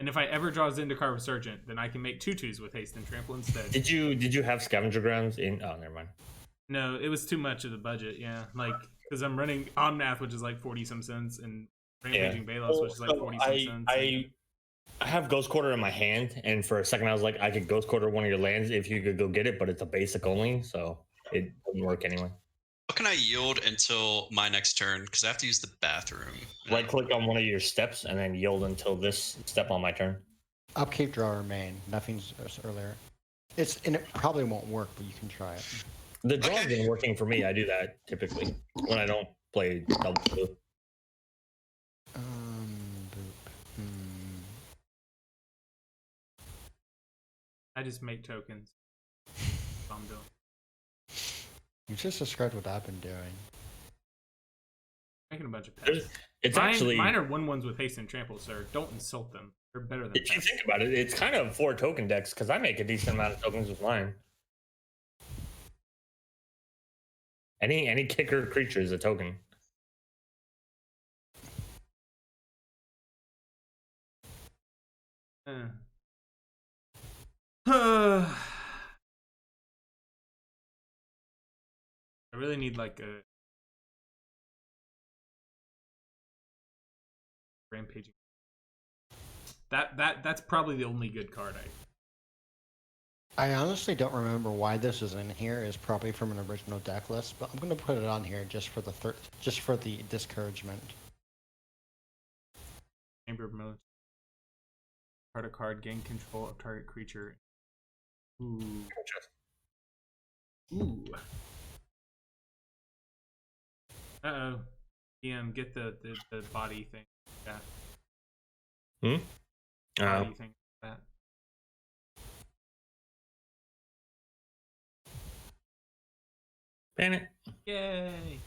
And if I ever draw Zendikar Resurgent, then I can make 2/2s with haste and trample instead. Did you have scavenger grounds in? Oh, never mind. No, it was too much of the budget, yeah. Like, because I'm running Omnath, which is like 40 some cents, and Rampaging Balos, which is like 40 some cents. I have Ghost Quarter in my hand, and for a second I was like, I could Ghost Quarter one of your lands if you could go get it, but it's a basic only, so it doesn't work anyway. How can I yield until my next turn? Because I have to use the bathroom. Right click on one of your steps and then yield until this step on my turn. Upkeep, draw, remain. Nothing's earlier. And it probably won't work, but you can try it. The draw's been working for me. I do that typically when I don't play double blue. Boop. I just make tokens. I'm doing. You just described what I've been doing. Making a bunch of pets. It's mine, actually mine are 1/1s with haste and trample, sir. Don't insult them. They're better than if you pets. think about it, it's kind of 4 token decks because I make a decent amount of tokens with mine. Any kicker creature is a token. I really need like a rampaging. That's probably the only good card I honestly don't remember why this is in here. It's probably from an original deck list, but I'm gonna put it on here just for the discouragement. Chamber of Mode. Card a card, gain control of target creature. Ooh. Ooh. Uh-oh. DM, get the body thing. Yeah. Body thing. That. Ban it. Yay!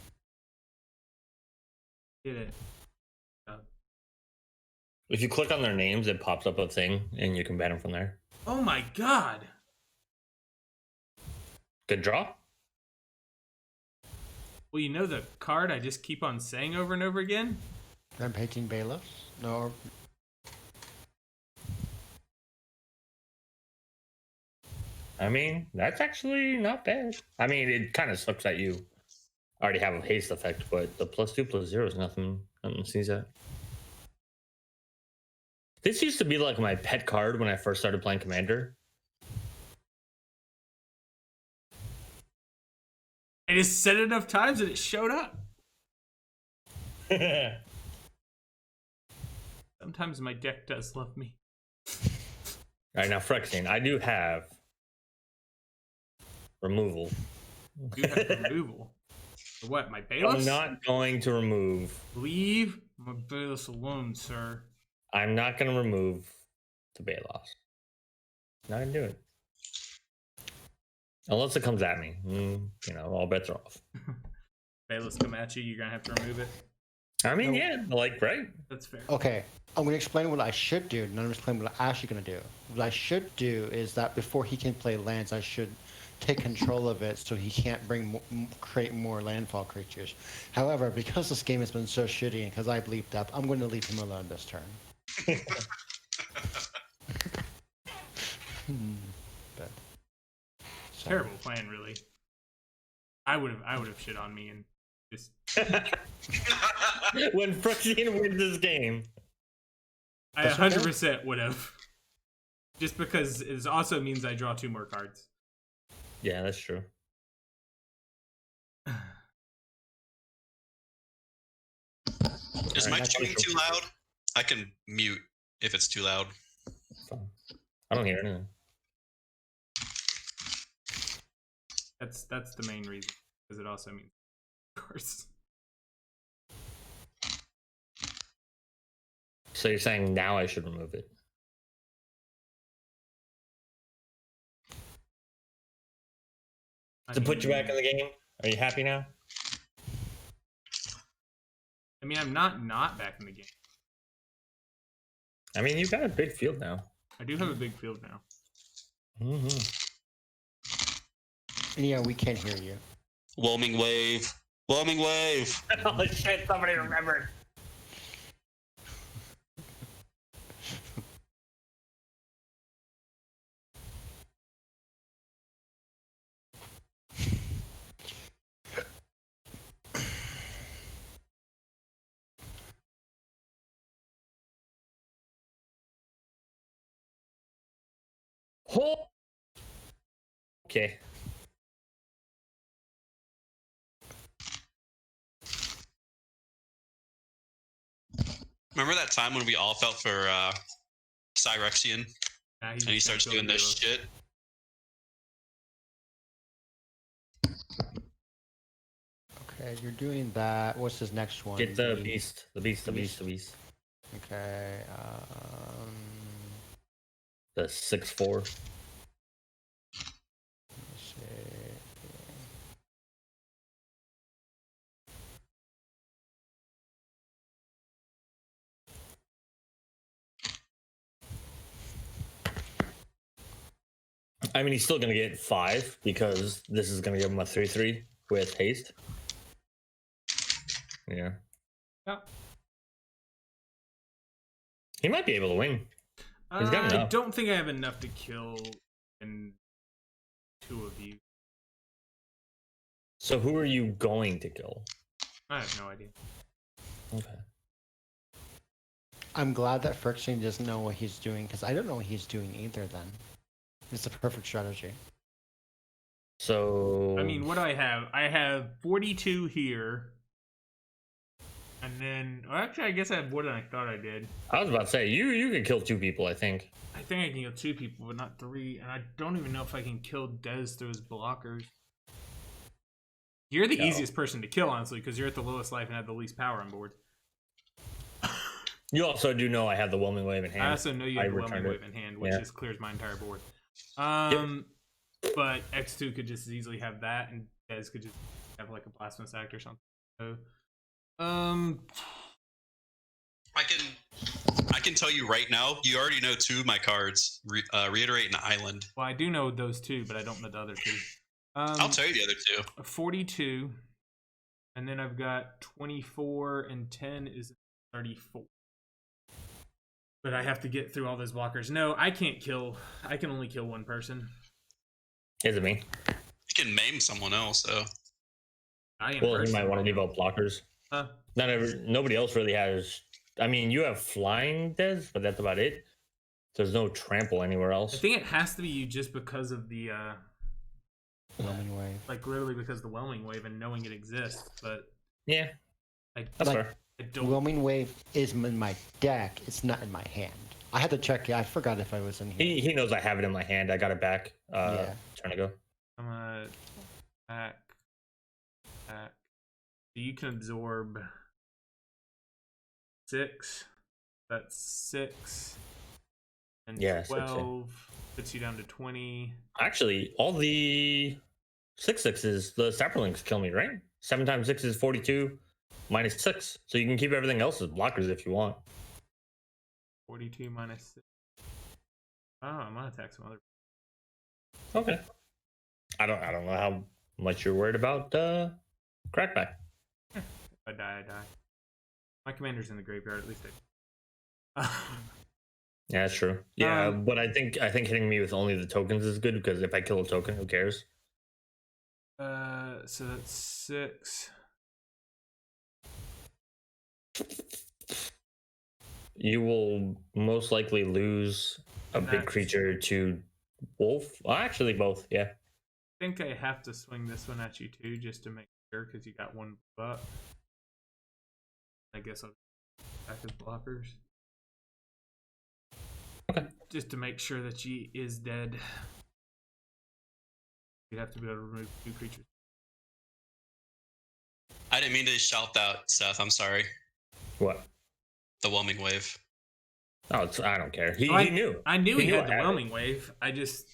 Did it. If you click on their names, it pops up a thing, and you can ban them from there. Oh my god! Good draw. Well, you know the card I just keep on saying over and over again? Rampaging Bailiffs? No. I mean, that's actually not bad. I mean, it kind of sucks that you already have a haste effect, but the +2/+0 is nothing to sneeze at. This used to be like my pet card when I first started playing Commander. I just said it enough times and it showed up. Sometimes my deck does love me. All right, now Phyrexian, I do have removal. You have removal. For what, my Bailiffs? I'm not going to remove. Leave my Bailiffs alone, sir. I'm not going to remove the Balos. Not going to do it. Unless it comes at me. You know, all bets are off. Bailiffs come at you, you're going to have to remove it. I mean, yeah, like, right? That's fair. Okay, I'm going to explain what I should do, and I'm going to explain what I'm actually going to do. What I should do is that before he can play lands, I should take control of it so he can't create more landfall creatures. However, because this game has been so shitty and because I bleeped up, I'm going to leave him alone this turn. But, so. Terrible plan, really. I would have shit on me and just When Phyrexian wins this game. I 100% would have. Just because it also means I draw 2 more cards. Yeah, that's true. Is my tuning too loud? I can mute if it's too loud. Fine. I don't hear anything. That's the main reason, because it also means, of course. So you're saying now I should remove it? To put you back in the game, are you happy now? I mean, I'm not back in the game. I mean, you've got a big field now. I do have a big field now. Mm-hmm. Yeah, we can't hear you. Whelming wave. Whelming wave. Oh shit! Somebody remembered. Okay. Remember that time when we all felt for Cyrexian Nah, and he starts doing this shit? Okay, you're doing that. What's his next one? Get the beast. The beast. Okay. The 6-4. Let's see. I mean, he's still gonna get 5 because this is gonna give him a 3/3 with haste. Yeah. Yeah. He might be able to win. He's got I enough. don't think I have enough to kill in 2 of you. So who are you going to kill? I have no idea. Okay. I'm glad that Friction doesn't know what he's doing because I don't know what he's doing either. Then it's the perfect strategy. So I mean, what do I have? I have 42 here. And then, well, actually, I guess I have more than I thought I did. I was about to say you could kill 2 people. I think. I think I can kill 2 people, but not 3. And I don't even know if I can kill Dez through his blockers. You're the easiest person to kill, honestly, because you're at the lowest life and have the least power on board. You also do know I have the whelming wave in hand. I also know you have the returned whelming it. wave in hand, which just clears my entire board. But X2 could just as easily have that, and Dez could just have like a Blasphemous Act or something. So, I can tell you right now, you already know 2 of my cards, Reiterate and Island. well, I do know those 2, but I don't know the other 2. I'll tell you the other 2. 42, and then I've got 24, and 10 is 34. But I have to get through all those blockers. No, I can't kill. I can only kill 1 person. Is it me? You can maim someone else, though. I am. Well, he might want to leave out blockers. Huh? Nobody else really has. I mean, you have flying, Des, but that's about it. There's no trample anywhere I else. think it has to be you just because of the Whelming wave. like literally because of the whelming wave and knowing it exists. But Yeah, I that's Like- fair. I don't. Whelming wave is in my deck. It's not in my hand. I had to check. Yeah, I forgot if I was in here. He knows I have it in my hand. I got it back. Yeah. Turn to go. I'm gonna back. So you can absorb 6. That's 6. And Yeah, 6, yeah. 12 puts you down to 20. Actually, all the 6/6s, the sapperlings kill me, right? 7 times 6 is 42, minus 6. So you can keep everything else as blockers if you want. 42 minus 6. Oh, I'm gonna attack some other. Okay. I don't know how much you're worried about crackback. If I die, I die. My commander's in the graveyard, at least I. Yeah, that's true. Yeah, but I think hitting me with only the tokens is good because if I kill a token, who cares? So that's 6. You will most likely lose a big That's- creature to wolf. Well, actually, both. Yeah. I think I have to swing this one at you too, just to make sure, because you got 1 buck. I guess I'll attack his blockers. Okay. Just to make sure that she is dead. You'd have to be able to remove 2 creatures. I didn't mean to shout that, Seth. I'm sorry. What? The Whelming Wave. Oh, I don't care. He I knew. I knew he knew had I the had it. whelming wave. I just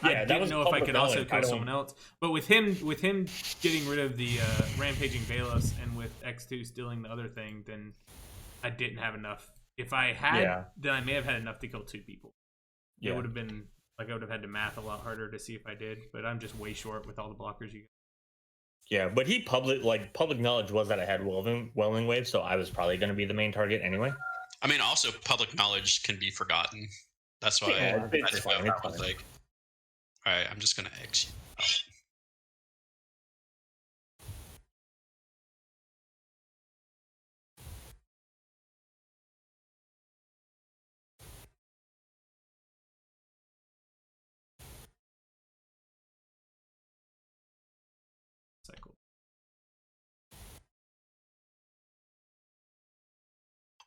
Yeah, I that didn't was know if I public could also knowledge. I kill don't- someone else. But with him getting rid of the rampaging Balos and with X2 stealing the other thing, then I didn't have enough. If I had, then I may have had enough to kill 2 people. It would have been like I would have had to math a lot harder to see if I did, but I'm just way short with all the blockers you got. Yeah, but he public knowledge was that I had whelming wave, so I was probably going to be the main target anyway. I mean, also public knowledge can be forgotten. That's why Yeah, I it's didn't fine, know it's that was fine. like. All right, I'm just gonna X. Cycle.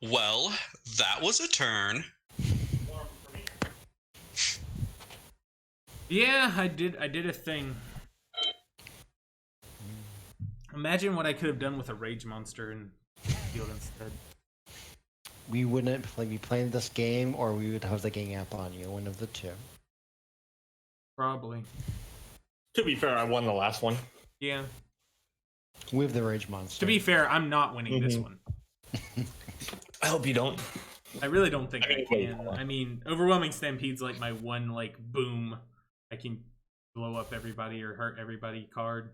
Well, that was a turn. Yeah, I did a thing. Imagine what I could have done with a rage monster and field instead. We wouldn't be playing this game, or we would have the gang app on you. One of the two. Probably. To be fair, I won the last one. Yeah. With the rage monster. To be fair, I'm not winning this one. I hope you don't. I really don't think I mean, can. wait, I mean, overwhelming stampede's like my one like boom. I can blow up everybody or hurt everybody card.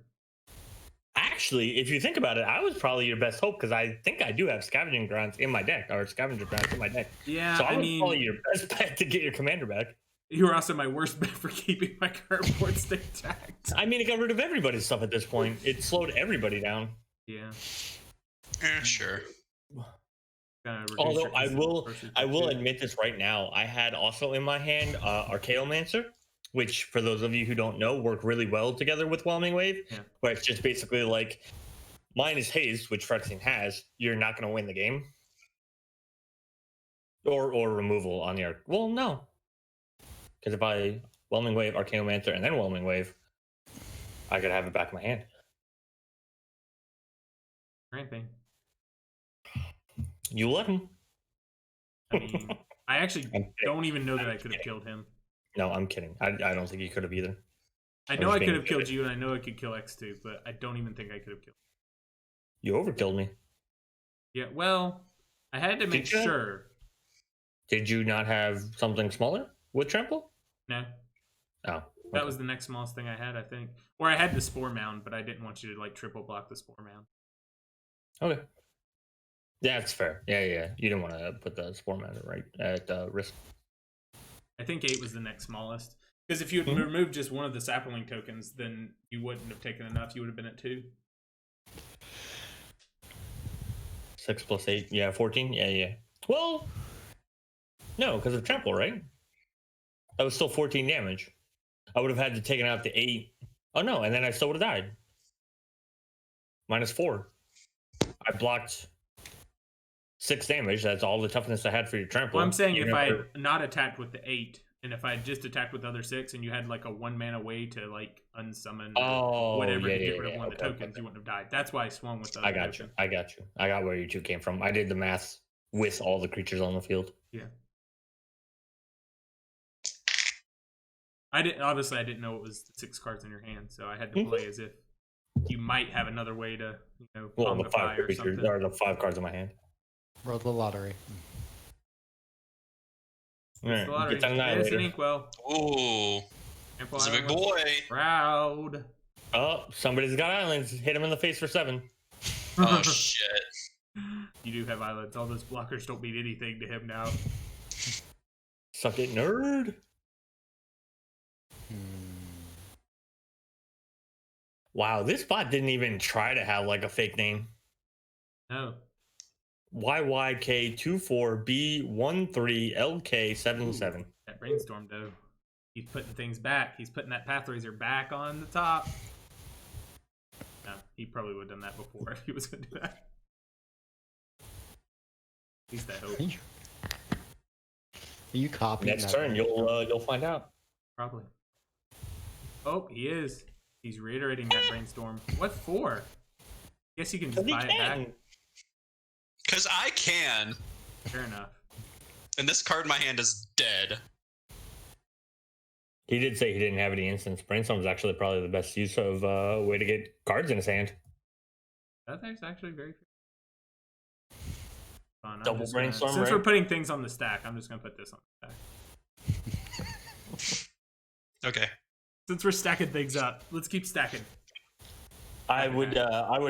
Actually, if you think about it, I was probably your best hope because I think I do have scavenging grounds in my deck, or scavenger grounds in my deck. Yeah, So I I was mean, probably your best bet to get your commander back. you were also my worst bet for keeping my card board state intact. I mean, it got rid of everybody's stuff at this point. It slowed everybody down. Yeah. Sure. Although I will admit this right now, I had also in my hand Archaeomancer, which for those of you who don't know, work really well together with Whelming Wave. Yeah. Where it's just basically like mine is haste, which Phyrexian has. You're not going to win the game, or removal on the arc. Well, no, because if I Whelming Wave, Archaeomancer, and then Whelming Wave, I could have it back in my hand. Ramping. You let him. I mean, I actually I'm kidding. don't even know that I I'm could have kidding. killed him. No, I'm kidding. I don't think you could have either. I I'm know just I being could have killed silly. you, and I know I could kill X2, but I don't even think I could have killed. You overkilled me. Yeah, well, I had to make Did you? sure. Did you not have something smaller with trample? No, Oh, that okay. was the next smallest thing I had, I think. Or I had the spore mound, but I didn't want you to like triple block the spore mound. Okay. Yeah, that's fair. Yeah. You didn't want to put the spore matter right at risk. I think 8 was the next smallest. Because if you had removed just one of the sapling tokens, then you wouldn't have taken enough. You would have been at 2. 6 plus 8. Yeah, 14. Yeah. Well, no, because of trample, right? That was still 14 damage. I would have had to take out the 8. Oh, no, and then I still would have died. -4. I blocked 6 damage. That's all the toughness I had for your trample. Well, I'm saying You if I never- had not attacked with the 8, and if I had just attacked with the other 6, and you had like a 1 mana way to like unsummon or whatever to get rid of one of the tokens, you wouldn't have died. That's why I swung with the other I got token. you. I got where you two came from. I did the math with all the creatures on the field. Yeah. I didn't know it was 6 cards in your hand, so I had to play as if you might have another way to, Well, the Pongify 5 or creatures something. are the 5 cards in my hand. Roll the lottery. All right, It's the lottery. get that There's an annihilator. inkwell. Ooh, Ample he's a big Island was boy. Proud. Oh, somebody's got islands. Hit him in the face for 7. Oh shit. You do have islands. All those blockers don't mean anything to him now. Suck it, nerd. Wow, this bot didn't even try to have like a fake name. No. YYK24B13LK77. That brainstorm though. He's putting things back. He's putting that path razor back on the top. No, he probably would have done that before if he was gonna do that. At least I hope. Are you copying Next that turn, brainstorm? you'll find out. Probably. Oh, he is. He's reiterating that brainstorm. What for? Guess you can just buy it back. Because I can. Fair enough. And this card in my hand is dead. He did say he didn't have any instants. Brainstorm is actually probably the best use of way to get cards in his hand. That thing's actually very fun. Double Brainstorm, Since right? we're putting things on the stack, I'm just gonna put this on the stack. Okay. Since we're stacking things up, let's keep stacking. I would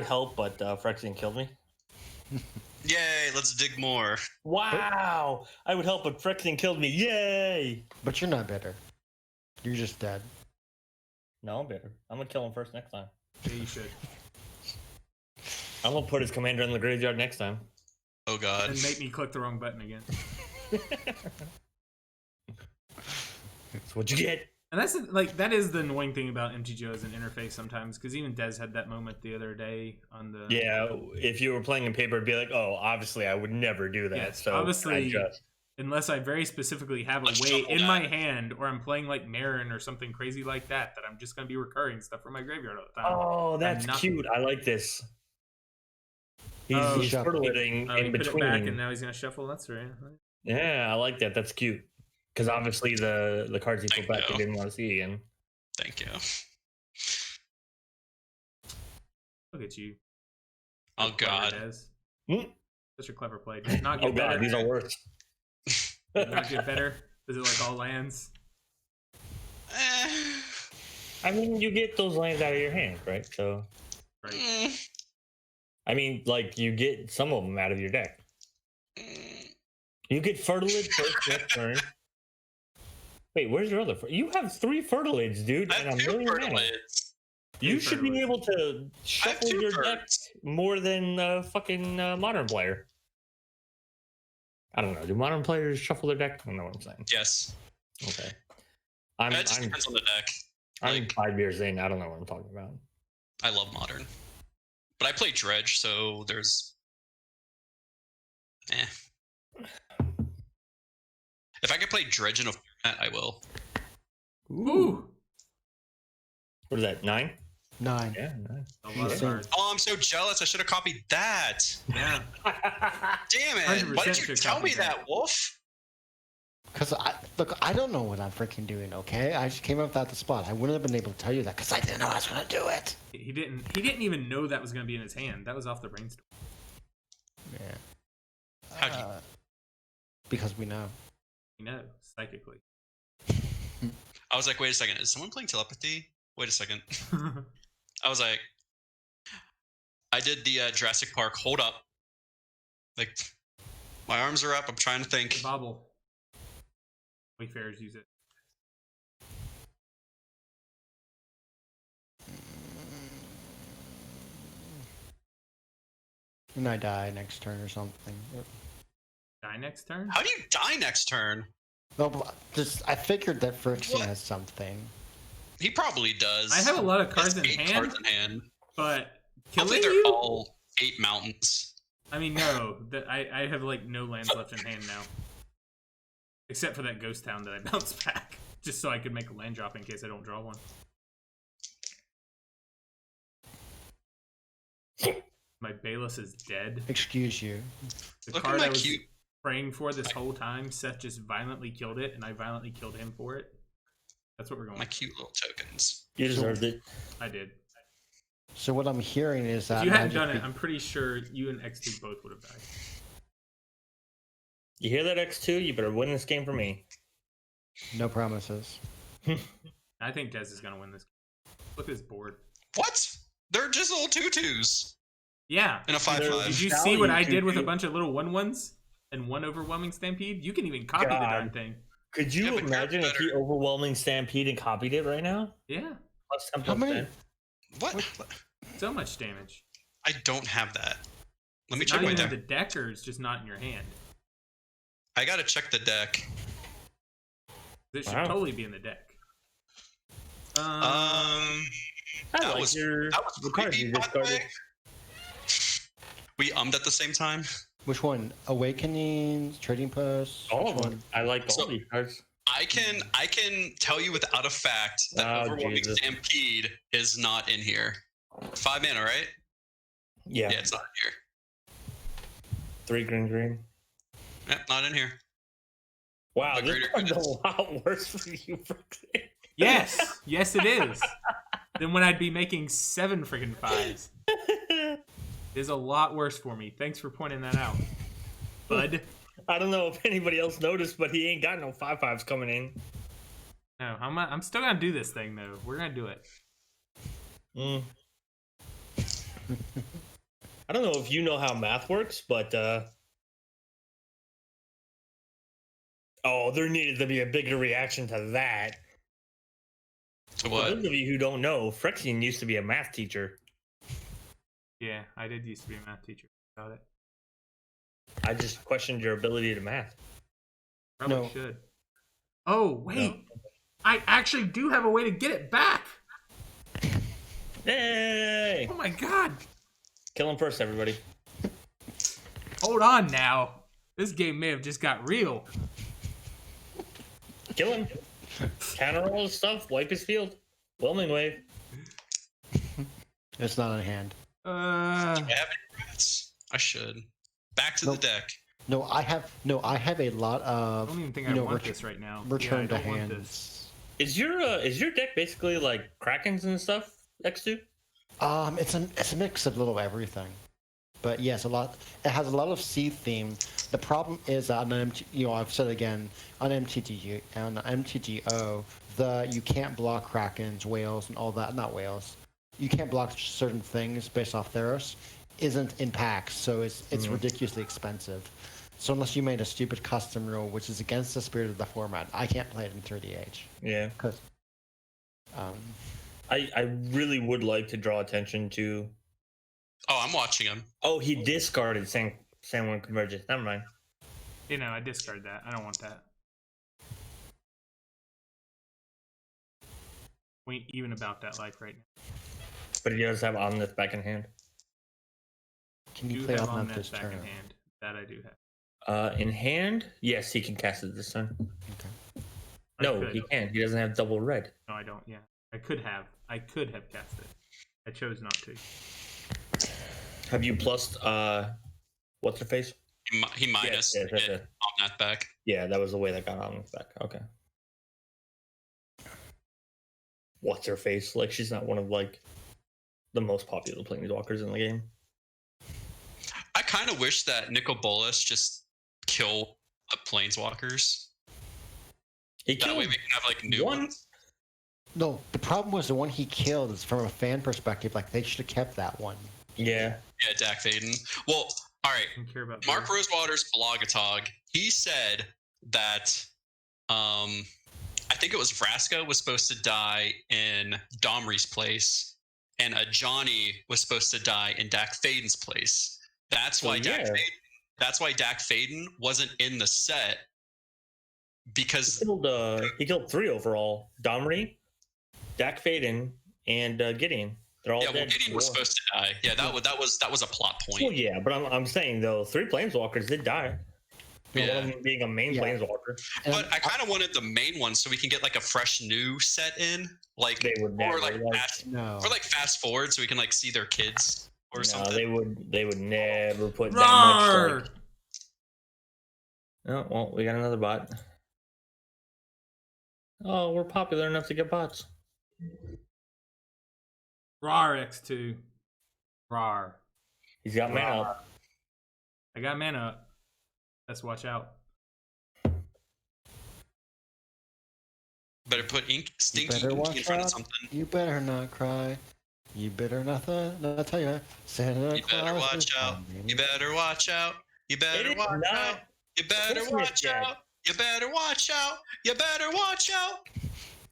help, but Phyrexian killed me. Yay, let's dig more. Wow! I would help, but Phyrexian killed me. Yay! But you're not bitter. You're just dead. No, I'm bitter. I'm gonna kill him first next time. Yeah, you should. I'm gonna put his commander in the graveyard next time. Oh god. And make me click the wrong button again. That's what you get. And that's like that is the annoying thing about MTGO as an interface sometimes, because even Dez had that moment the other day on the Yeah, if you were playing in paper, it'd be like, oh, obviously I would never do that. Yes, so obviously, unless I very specifically have a Let's way shuffle in that. my hand, or I'm playing like Marin or something crazy like that, that I'm just gonna be recurring stuff from my graveyard all the time. Oh, that's not- cute. I like this. He's, Oh, he's fertiliting he in put it back and between. now he's gonna shuffle. That's right. Yeah, I like that. That's cute. Because obviously the cards he put Thank back he you. didn't want to see again. Thank you. Look at you. Oh Clever, god. Dez. Hmm? Such a clever play. Does it not Oh get better? god, these are worse. Does it not get better? Is it like all lands? Eh. I mean, you get those lands out of your hand, right? So, Right. Mm. I mean, like, you get some of them out of your deck. You get Fertilage first next turn. Wait, where's your other? You have 3 Fertilage, dude. I and have I'm 2 really mad. fertilities. You Three should be Fertilage. able to I have shuffle 2 your deck ferts. more than fucking modern player. I don't know. Do modern players shuffle their deck? I don't know what I'm saying. Yes. Okay. It just depends on the deck. I'm like- 5 years in. I don't know what I'm talking about. I love modern. But I play Dredge, so there's if I could play Dredge in a format, I will. Ooh. What is that? 9? 9. Yeah, 9. A lot of Insane. cards. Oh, I'm so jealous. I should have copied that. Yeah. Damn it. 100% Why did you should tell copy me that. that, Wolf? Because I don't know what I'm freaking doing. Okay, I just came up without the spot. I wouldn't have been able to tell you that because I didn't know I was gonna do it. He didn't even know that was gonna be in his hand. That was off the brainstorm. Yeah. How'd you- Because we know. You know, psychically. I was like, wait a second. Is someone playing telepathy? Wait a second. I was like, I did the Jurassic Park. Hold up. Like, my arms are up. I'm trying to think. Bobble. Wayfarers use it. And I die next turn or something. Die next turn? How do you die next turn? No, but I figured that Phyrexian What? has something. He probably does. I have a lot of He cards has in 8 hand, cards in hand. but Hopefully killing they're you? all 8 mountains. I mean, no. I have like no lands left in hand now. Except for that ghost town that I bounced back. Just so I could make a land drop in case I don't draw one. My Bayless is dead. Excuse you. The Look at card my I was cute. praying for this whole time, Seth just violently killed it, and I violently killed him for it. That's what we're going My with. cute little tokens. You deserved it. I did. So what I'm hearing is that If you hadn't Magic done it, Be- I'm pretty sure you and X2 both would have died. You hear that, X2? You better win this game for me. no promises. I think Dez is going to win this. Look at his board. What? They're just little tutus Yeah. in a They're- 5/5. Did you Value see what I to did with a you. bunch of little 1/1s and one overwhelming stampede? You can even copy the God. darn thing. Could you Yeah, but you're imagine if he better. overwhelming stampede and copied it right now? Yeah. Plus 10 How plus many- 10. What? So much damage. I don't have that. Let me It's check not my even deck. in the deck, or it's just not in your hand. I gotta check the deck. It should Wow. totally be in the deck. I That like was your that was the cards creepy, you by just the started. way. We at the same time. Which one? Awakenings, Trading Posts? All Which of them. one? I like all So- these cards. I can tell you without a fact that Oh, Overwhelming Jesus. Stampede is not in here. 5 mana, right? Yeah. Yeah, it's not in here. 3 green. Yep, not in here. Wow, The this greater one's a goodness. lot worse for you. Yes, yes, it is. Then when I'd be making 7 freaking 5s. It is a lot worse for me. Thanks for pointing that out, bud. I don't know if anybody else noticed, but he ain't got no 5/5s coming in. No, I'm still gonna do this thing though. We're gonna do it. I don't know if you know how math works, but oh, there needed to be a bigger reaction to that. To For what? those of you who don't know, Frexian used to be a math teacher. Yeah, I did used to be a math teacher. Got it. I just questioned your ability to math. Probably No. should. Oh wait, No. I actually do have a way to get it back. Hey! Oh my god! Kill him first, everybody. Hold on now. This game may have just got real. Kill him. Counter all his stuff. Wipe his field. Whelming wave. It's not on hand. Do I have any rats? I should. Back to Nope. the deck. No, I have a lot I of don't even think you I know, want ret- this right now. return yeah, I to don't want this. hands. Is your deck basically like Krakens and stuff? X2? It's a mix of little everything, but yes, a lot. It has a lot of sea theme. The problem is on I've said it again on MTGO, you can't block Krakens, whales, and all that. Not whales. You can't block certain things based off Theros. Isn't in packs, so it's ridiculously expensive. So unless you made a stupid custom rule, which is against the spirit of the format, I can't play it in 30H. Yeah. Because I really would like to draw attention to. Oh, I'm watching him. Oh, he discarded San Juan Convergence. Never mind. You know, I discard that. I don't want that. We ain't even about that life right now. But he does have Omnith back in hand. can you Do play have off on this back turn? in hand. That I do have. In hand? Yes, he can cast it this turn. Okay. No, could. he can't. He doesn't have double red. No, I don't. Yeah, I could have cast it. I chose not to. Have you plussed what's her face? He minus Yes, it on that back. Yeah, that was the way that got on back. Okay. What's her face? Like she's not one of like the most popular planeswalkers in the game. I kind of wish that Nicol Bolas just kill the planeswalkers. He That killed way we can have like new one. ones. No, the problem was the one he killed is from a fan perspective. Like they should have kept that one. Yeah. Yeah, Dak Faden. Well, all right. I don't care about Mark those. Rosewater's Blogatog, he said that I think it was Vraska was supposed to die in Domri's place, and a Johnny was supposed to die in Dak Faden's place. That's why That's why Dak Faden wasn't in the set because He killed 3 overall. Domri, Dak Faden, and Gideon. They're all dead. Gideon was supposed to die. Yeah, that was a plot point. Well, yeah, but I'm saying though, 3 planeswalkers did die. Yeah. One of them being a main planeswalker. But I kind of wanted the main one so we can get like a fresh new set in, like They would never, or like like- fast, No. or like fast forward so we can like see their kids or No, something. they would never put that much. Roar! Like... Oh well, we got another bot. Oh, we're popular enough to get bots. Rar X2. Rar. He's got mana Rar. up. I got mana up. Let's watch out. Better put stinky better inky watch in front of out. something. You better not cry. You better nothing. No, I tell you, Santa You better Claus watch is out. coming. You better watch out. You better is watch not out. You better Christmas watch yet. out. You better watch out. You better watch out.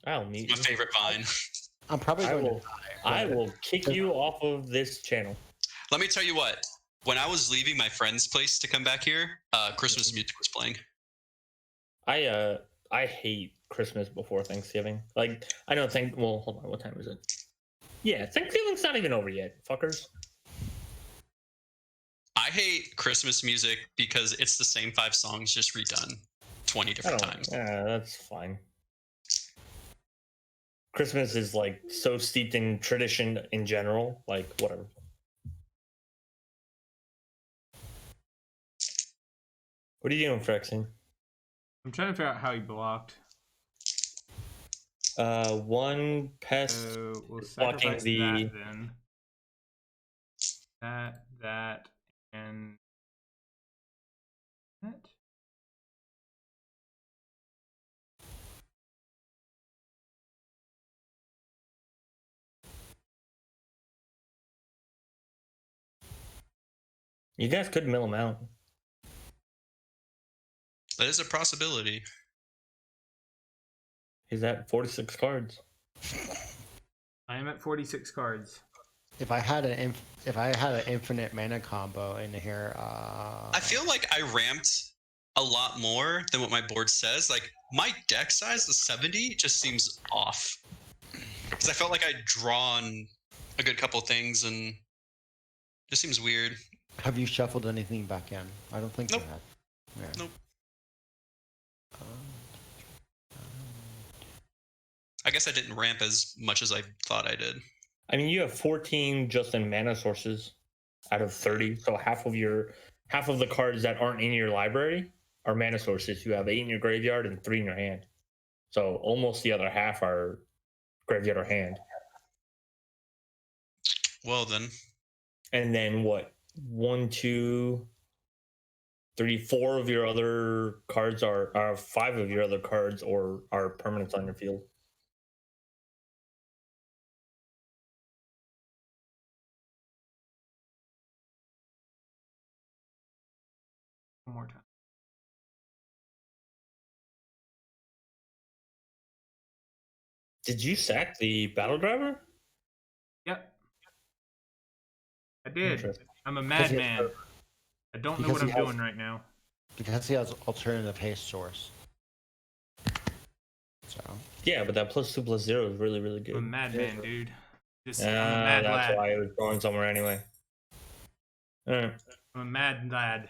I'll meet My you. favorite vine. I'm probably I going will. to I will kick you off of this channel. Let me tell you what. When I was leaving my friend's place to come back here, Christmas music was playing. I hate Christmas before Thanksgiving. Like I don't think. Well, hold on. What time is it? Yeah, Thanksgiving's not even over yet, fuckers. I hate Christmas music because it's the same 5 songs just redone 20 different times. Yeah, that's fine. Christmas is like so steeped in tradition in general. Like whatever. What are you doing, Frexing? I'm trying to figure out how he blocked. One pest So we'll blocking sacrifice the. that then. That, and that. You guys could mill him out. That is a possibility. He's at 46 cards. I am at 46 cards. If I had an infinite mana combo in here, I feel like I ramped a lot more than what my board says. Like my deck size, the 70, just seems off. Because I felt like I'd drawn a good couple things and it just seems weird. have you shuffled anything back in? I don't think Nope. you have. Yeah. Nope. I guess I didn't ramp as much as I thought I did. I mean, you have 14 just in mana sources out of 30. So half of the cards that aren't in your library are mana sources. You have 8 in your graveyard and 3 in your hand. So almost the other half are graveyard or hand. Well then. And then what? 1, 2, 3, 4 of your other cards are 5 of your other cards or are permanents on your field. One more time. Did you sack the battle driver? Yep. I did. Interesting. I'm a Because he has madman. I don't know because what he I'm has- doing right now. because he has alternative haste source. So Yeah, but that +2/+0 is really, really good. I'm a madman, dude. I'm a mad That's lad. why it was going somewhere anyway. I'm a mad lad.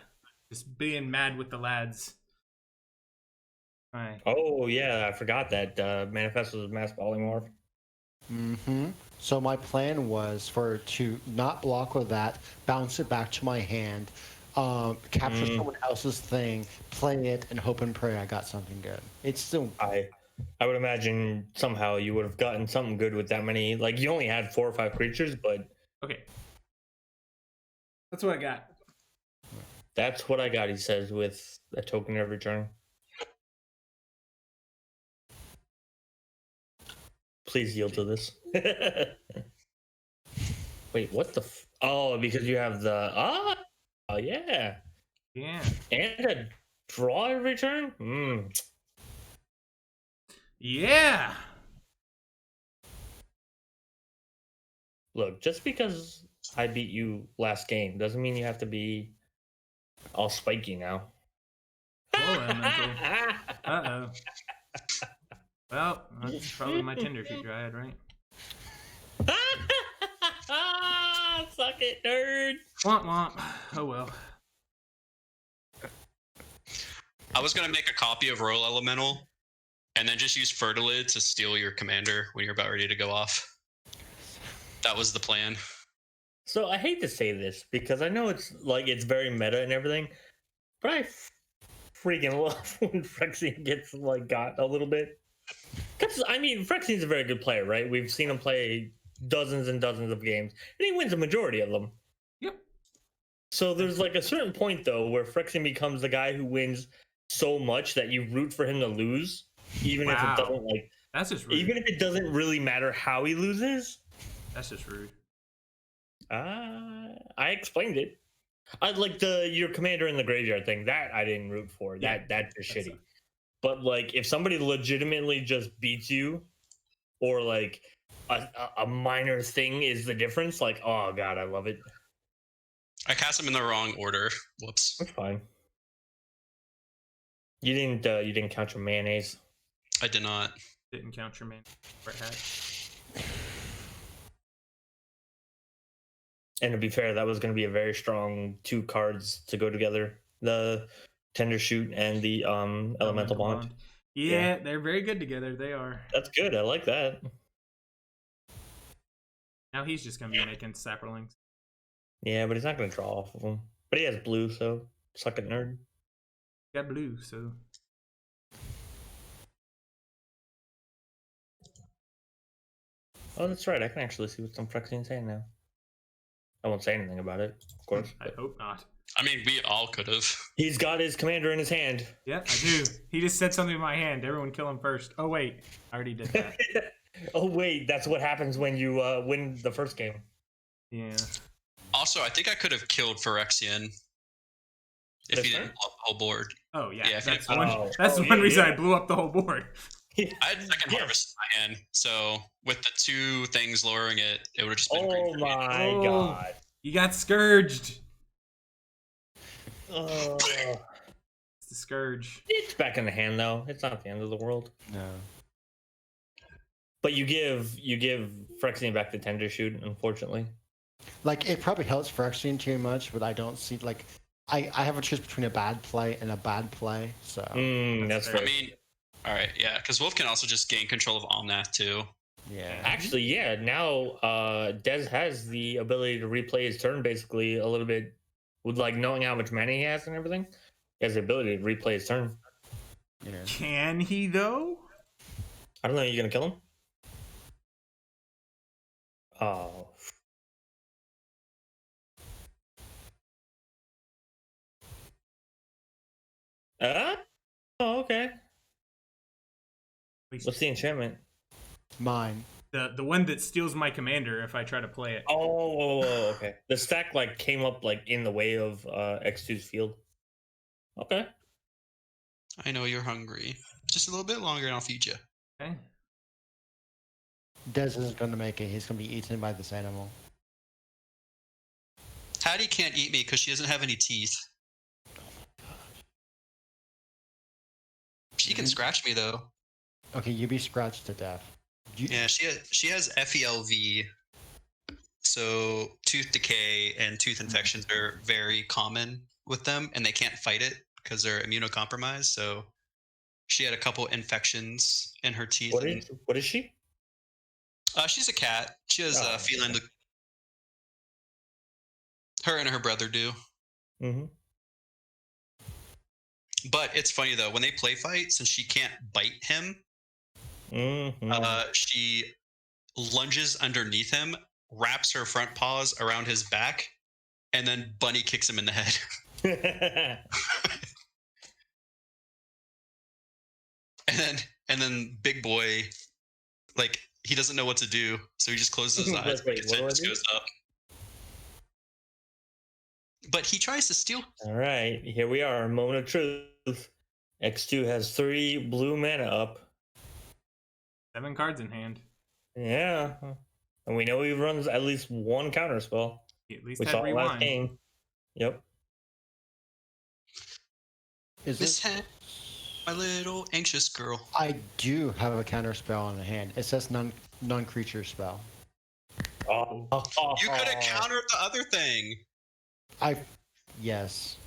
Just being mad with the lads. Alright. Oh yeah, I forgot that Manifest was mass polymorph. So my plan was to not block with that, bounce it back to my hand, capture someone else's thing, play it, and hope and pray I got something good. It's still I would imagine somehow you would have gotten something good with that many. Like you only had 4 or 5 creatures, but Okay. That's what I got. that's what I got. He says with a token every turn. Please yield to this. Wait, what the? Oh, because you have the oh yeah, Yeah. and a draw every turn. Yeah. Look, just because I beat you last game doesn't mean you have to be all spiky now. Full elemental. Uh-oh. Well, that's probably my Tinder feature I had, right? Suck it, nerd. Womp womp. Oh well. I was gonna make a copy of Royal Elemental and then just use Fertilid to steal your commander when you're about ready to go off. That was the plan. So I hate to say this because I know it's very meta and everything, but I freaking love when Phyrexian gets got a little bit. Because I mean, Phyrexian's a very good player, right? We've seen him play dozens and dozens of games, and he wins a majority of them. Yep. So there's a certain point though where Phyrexian becomes the guy who wins so much that you root for him to lose, even if it doesn't That's just rude. even if it doesn't really matter how he loses. That's just rude. I explained it. I like your commander in the graveyard thing. That I didn't root for. Yeah, That's just shitty. But if somebody legitimately just beats you, or a minor thing is the difference, oh god, I love it. I cast him in the wrong order. Whoops. That's fine. You didn't count your mayonnaise. I did not. Didn't count your man. Red hat. And to be fair, that was going to be a very strong 2 cards to go together: the Tender Shoot and the Elemental Bond. Yeah, they're very good together. They are. That's good. I like that. Now he's just gonna be making saprolings. Yeah, but he's not going to draw off of them. But he has blue, so suck it, nerd. Got blue, so Oh, that's right. I can actually see what's on Phyrexian's hand now. I won't say anything about it, of course. I hope not. I mean, we all could have. He's got his commander in his hand. Yeah, I do. He just said something in my hand. Everyone kill him first. Oh, wait. I already did that. Oh, wait. That's what happens when you win the first game. Yeah. Also, I think I could have killed Phyrexian if This he turn? didn't blow up the whole board. Oh, yeah. Yeah, that's oh, one, that's oh, one yeah, reason yeah. I blew up the whole board. I had second Yeah. harvest in my hand, so with the 2 things lowering it, it would have just been green Oh for me. my Oh. god. You got scourged. It's the scourge. It's back in the hand though. It's not the end of the world. No. But you give Phyrexian back the tender shoot, unfortunately. Like, it probably helps Phyrexian too much, but I don't see, like, I have a choice between a bad play and a bad play, so. That's fair. fair. I mean, all right, yeah, because Wolf can also just gain control of Omnath too. Yeah. Actually, yeah, now Dez has the ability to replay his turn basically a little bit with like knowing how much mana he has and everything. He has the ability to replay his turn. Yeah. Can he, though? I don't know, you gonna kill him? Oh. Oh, okay. What's the enchantment? Mine. The one that steals my commander if I try to play it. Oh, okay. The stack like came up like in the way of X2's field. Okay. I know you're hungry. Just a little bit longer and I'll feed you. Okay. Dez isn't going to make it. He's going to be eaten by this animal. Hattie can't eat me because she doesn't have any teeth. She can scratch me though. Okay, you be scratched to death. Yeah, she has FELV. So tooth decay and tooth infections are very common with them, and they can't fight it because they're immunocompromised. So she had a couple infections in her teeth. What is she? She's a cat. She has Oh, a feline. okay. Her and her brother do. Mm-hmm. But it's funny though, when they play fight, since she can't bite him, she lunges underneath him, wraps her front paws around his back, and then bunny kicks him in the head. and then big boy, like he doesn't know what to do, so he just closes his eyes. Wait, his what head do I just do? goes up. But he tries to steal. All right, here we are. Moment of truth. X2 has 3 blue mana up. 7 cards in hand. Yeah, and we know he runs at least one counter spell. He at least We had saw last rewind. game. Yep. Is This it? head, my little anxious girl. I do have a counter spell on the hand. It says non-creature spell. Oh, You could have countered the other thing. Yes.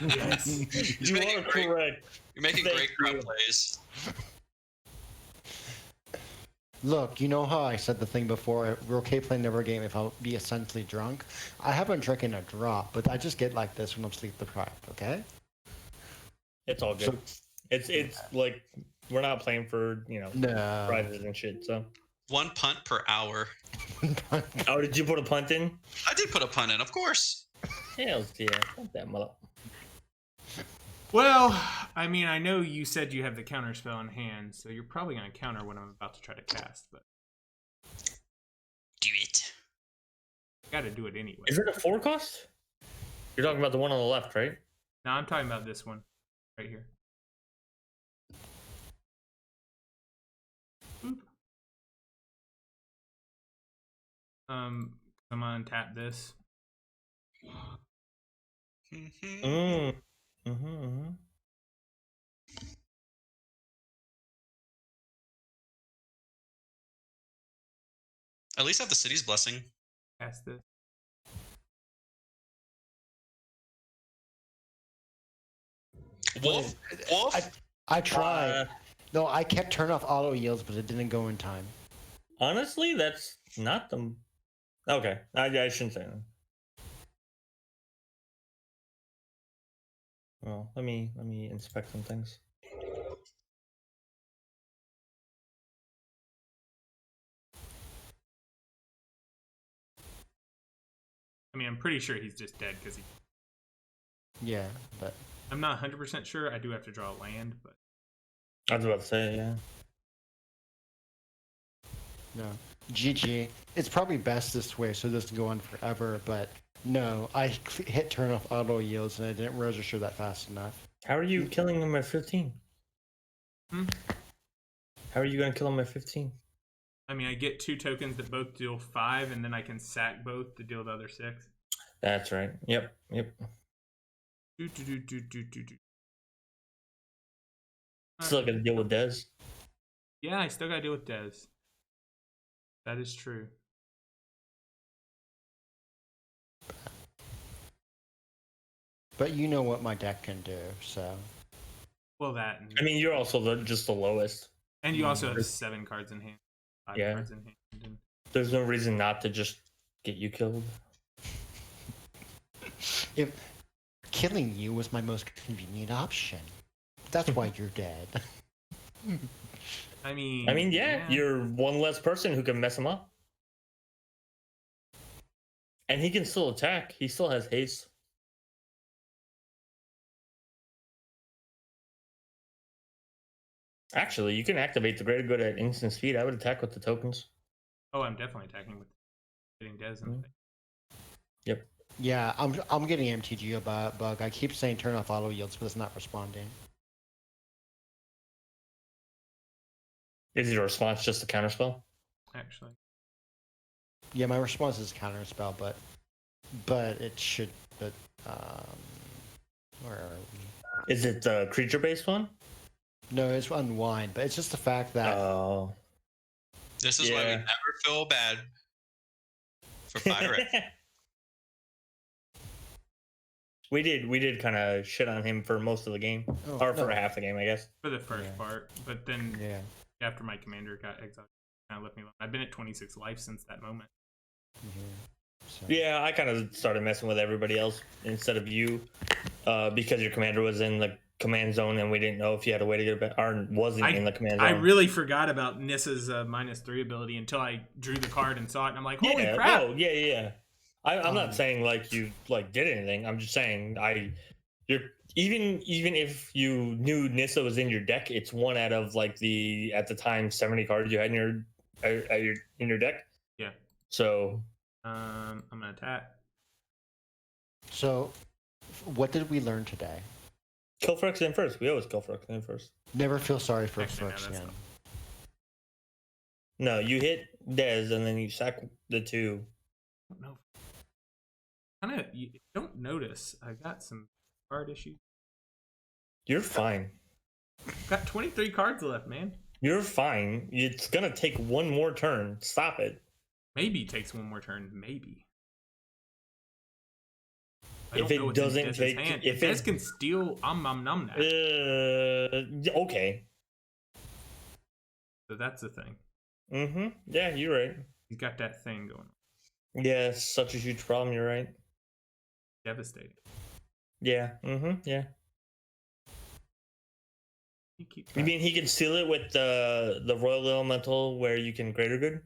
Yes. He's You making are great, correct. you're making Thank great crowd you. plays. Look, you know how I said the thing before, we're okay playing never game if I'll be essentially drunk? I haven't drinking a drop, but I just get like this when I'm sleep deprived, okay? It's all good. It's like we're not playing for No. prizes and shit. So. 1 punt per hour. Oh, did you put a punt in? I did put a punt in, of course. Hells yeah. Fuck that mother. Well, I mean, I know you said you have the counter spell in hand, so you're probably going to counter what I'm about to try to cast, but Do it. got to do it anyway. Is it a 4 cost? You're talking about the one on the left, right? No, I'm talking about this one right here. Boop. Come on, tap this. Mm. Mm-hmm. At least have the city's blessing. Cast this. Wolf? Wolf? I tried. No, I kept turning off auto yields, but it didn't go in time. Honestly, that's not the. Okay, I shouldn't say that. Well, let me inspect some things. mean, I'm pretty sure he's just dead because he. Yeah, but I'm not 100% sure. I do have to draw land, but. I was about to say, yeah. no. GG. It's probably best this way so it doesn't go on forever, but no, I hit turn off auto yields and I didn't register that fast enough. How are you killing him at 15? Hmm? How are you going to kill him at 15? I mean, I get 2 tokens that both deal 5, and then I can sack both to deal the other 6. That's right. Yep. Still got to deal with Dez. Yeah, I still gotta deal with Dez. That is true. But you know what my deck can do, so. Well, that. And, I mean, you're also just the lowest. and you also have 7 cards in hand. 5 Yeah. cards in hand. And, There's no reason not to just get you killed. If killing you was my most convenient option, that's why you're dead. I mean, yeah, you're one less person who can mess him up. And he can still attack. He still has haste. Actually, you can activate the greater good at instant speed. I would attack with the tokens. Oh, I'm definitely attacking with getting Dez in the face. Yep. Yeah, I'm getting MTG bug. I keep saying turn off auto yields, but it's not responding. Is your response just a counterspell? Actually. Yeah, my response is counter spell, but it should. But where are we? Is it the creature-based one? No, it's unwind, but it's just the fact that Oh. This is why we Yeah. never feel bad for Fire. We did kind of shit on him for most of the game, or for half the game, I guess. For the first Yeah. part. But then yeah. after my commander got exiled, kind of left me alone. I've been at 26 life since that moment. So. Yeah, I kind of started messing with everybody else instead of you, because your commander was in the command zone and we didn't know if you had a way to get it back, or wasn't in the command zone. I really forgot about Nissa's -3 ability until I drew the card and saw it, and I'm like, holy crap! Oh, yeah. I'm not saying like you like did anything. I'm just saying you're even if you knew Nissa was in your deck, it's one out of like the at the time 70 cards you had in your deck. Yeah. So I'm gonna attack. So, what did we learn today? kill Phyrexian first. We always kill Phyrexian first. Never feel sorry for Actually, no, that's Phyrexian. not- No, you hit Dez and then you sack the 2. I don't know. Kind of, you don't notice. I got some card issues. You're fine. Got 23 cards left, man. You're fine. It's gonna take one more turn. Stop it. Maybe it takes one more turn. Maybe. If it doesn't take, if Dez can steal, num that. Okay. So that's the thing. Yeah, you're right. He's got that thing going on. Yeah, it's such a huge problem. You're right. Devastating. Yeah. Yeah. You mean he can steal it with the Royal Elemental where you can greater good?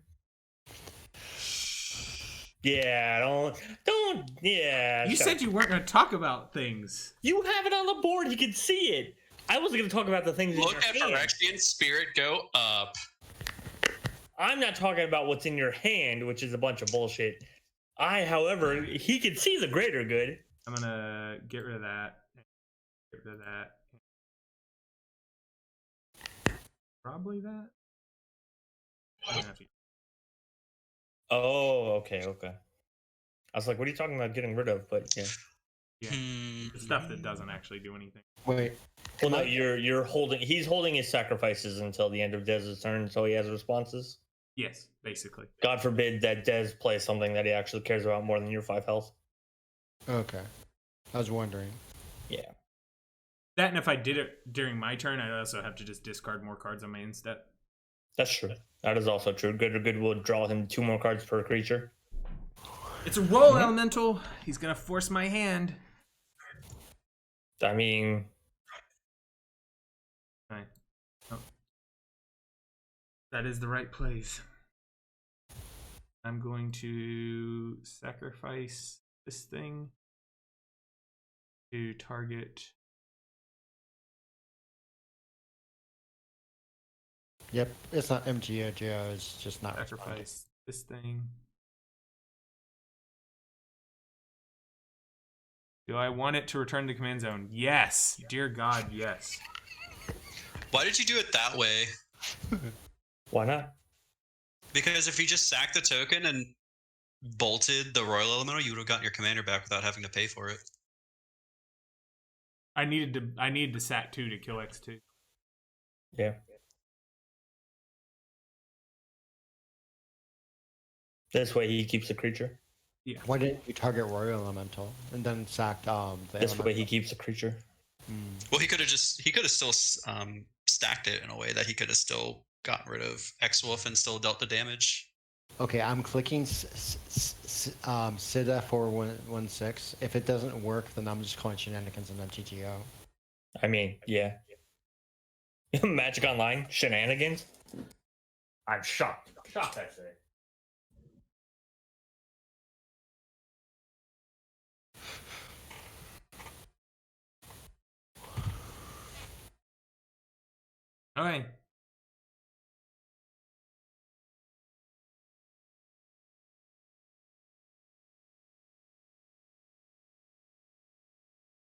Yeah, don't. Yeah. You said you weren't going to talk about things. You have it on the board. You can see it. I wasn't going to talk about the things. Look at Phyrexian Spirit go up. I'm not talking about what's in your hand, which is a bunch of bullshit. However, he can see the greater good. I'm going to get rid of that. Get rid of that. Probably that. Oh, okay. I was like, what are you talking about getting rid of? But yeah. Yeah. The stuff that doesn't actually do anything. Wait. Well, no, you're holding. He's holding his sacrifices until the end of Dez's turn, so he has responses. Yes, basically. God forbid that Dez plays something that he actually cares about more than your 5 health. Okay. I was wondering. Yeah. That, and if I did it during my turn, I'd also have to just discard more cards on my end step. That's true. That is also true. Good or good will draw him 2 more cards per creature. It's a roll elemental. He's gonna force my hand. I mean, Right. Oh. That is the right place. I'm going to sacrifice this thing to target. Yep, it's not MGO, Geo, it's just not responding. Sacrifice this thing. Do I want it to return to command zone? Yes. Dear God, yes. Why did you do it that way? Why not? Because if you just sacked the token and bolted the Royal Elemental, you would have gotten your commander back without having to pay for it. I needed to sack 2 to kill X2. Yeah. This way he keeps the creature. Yeah. Why didn't you target Royal Elemental and then sacked the This elemental? way he keeps the creature. Well, he could have still stacked it in a way that he could have still gotten rid of X-Wolf and still dealt the damage. Okay, I'm clicking SIDA 416. If it doesn't work, then I'm just calling shenanigans and then GTO. I mean, yeah. Magic Online shenanigans. I'm shocked. Shocked, actually. Okay.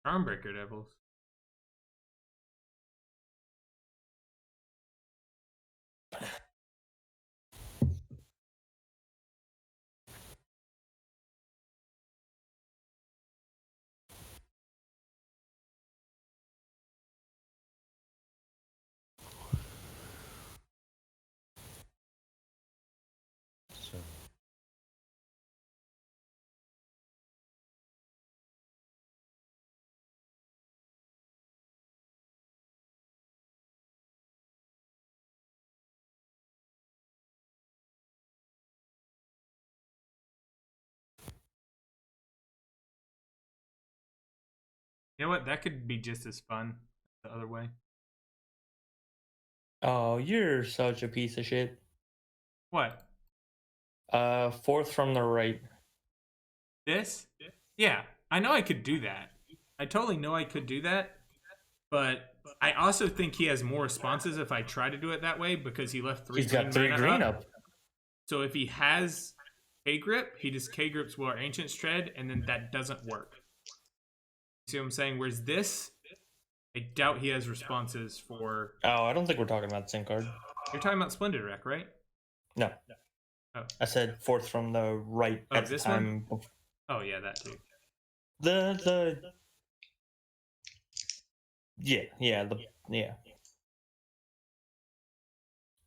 Armbreaker Devils. So, You know what? That could be just as fun the other way. Oh, you're such a piece of shit. What? Fourth from the right. This? Yeah, I know I could do that. I totally know I could do that. But I also think he has more responses if I try to do it that way because he left 3 He's got 3 mana green up. So if he has K-Grip, he just K-Grips Will Our Ancients Tread, and then that doesn't work. See what I'm saying? Whereas this, I doubt he has responses for... Oh, I don't think we're talking about the same card. You're talking about Splendid Wreck, right? No. Oh. I said fourth from the right Oh, at the this time. Oh, yeah, that too. Yeah.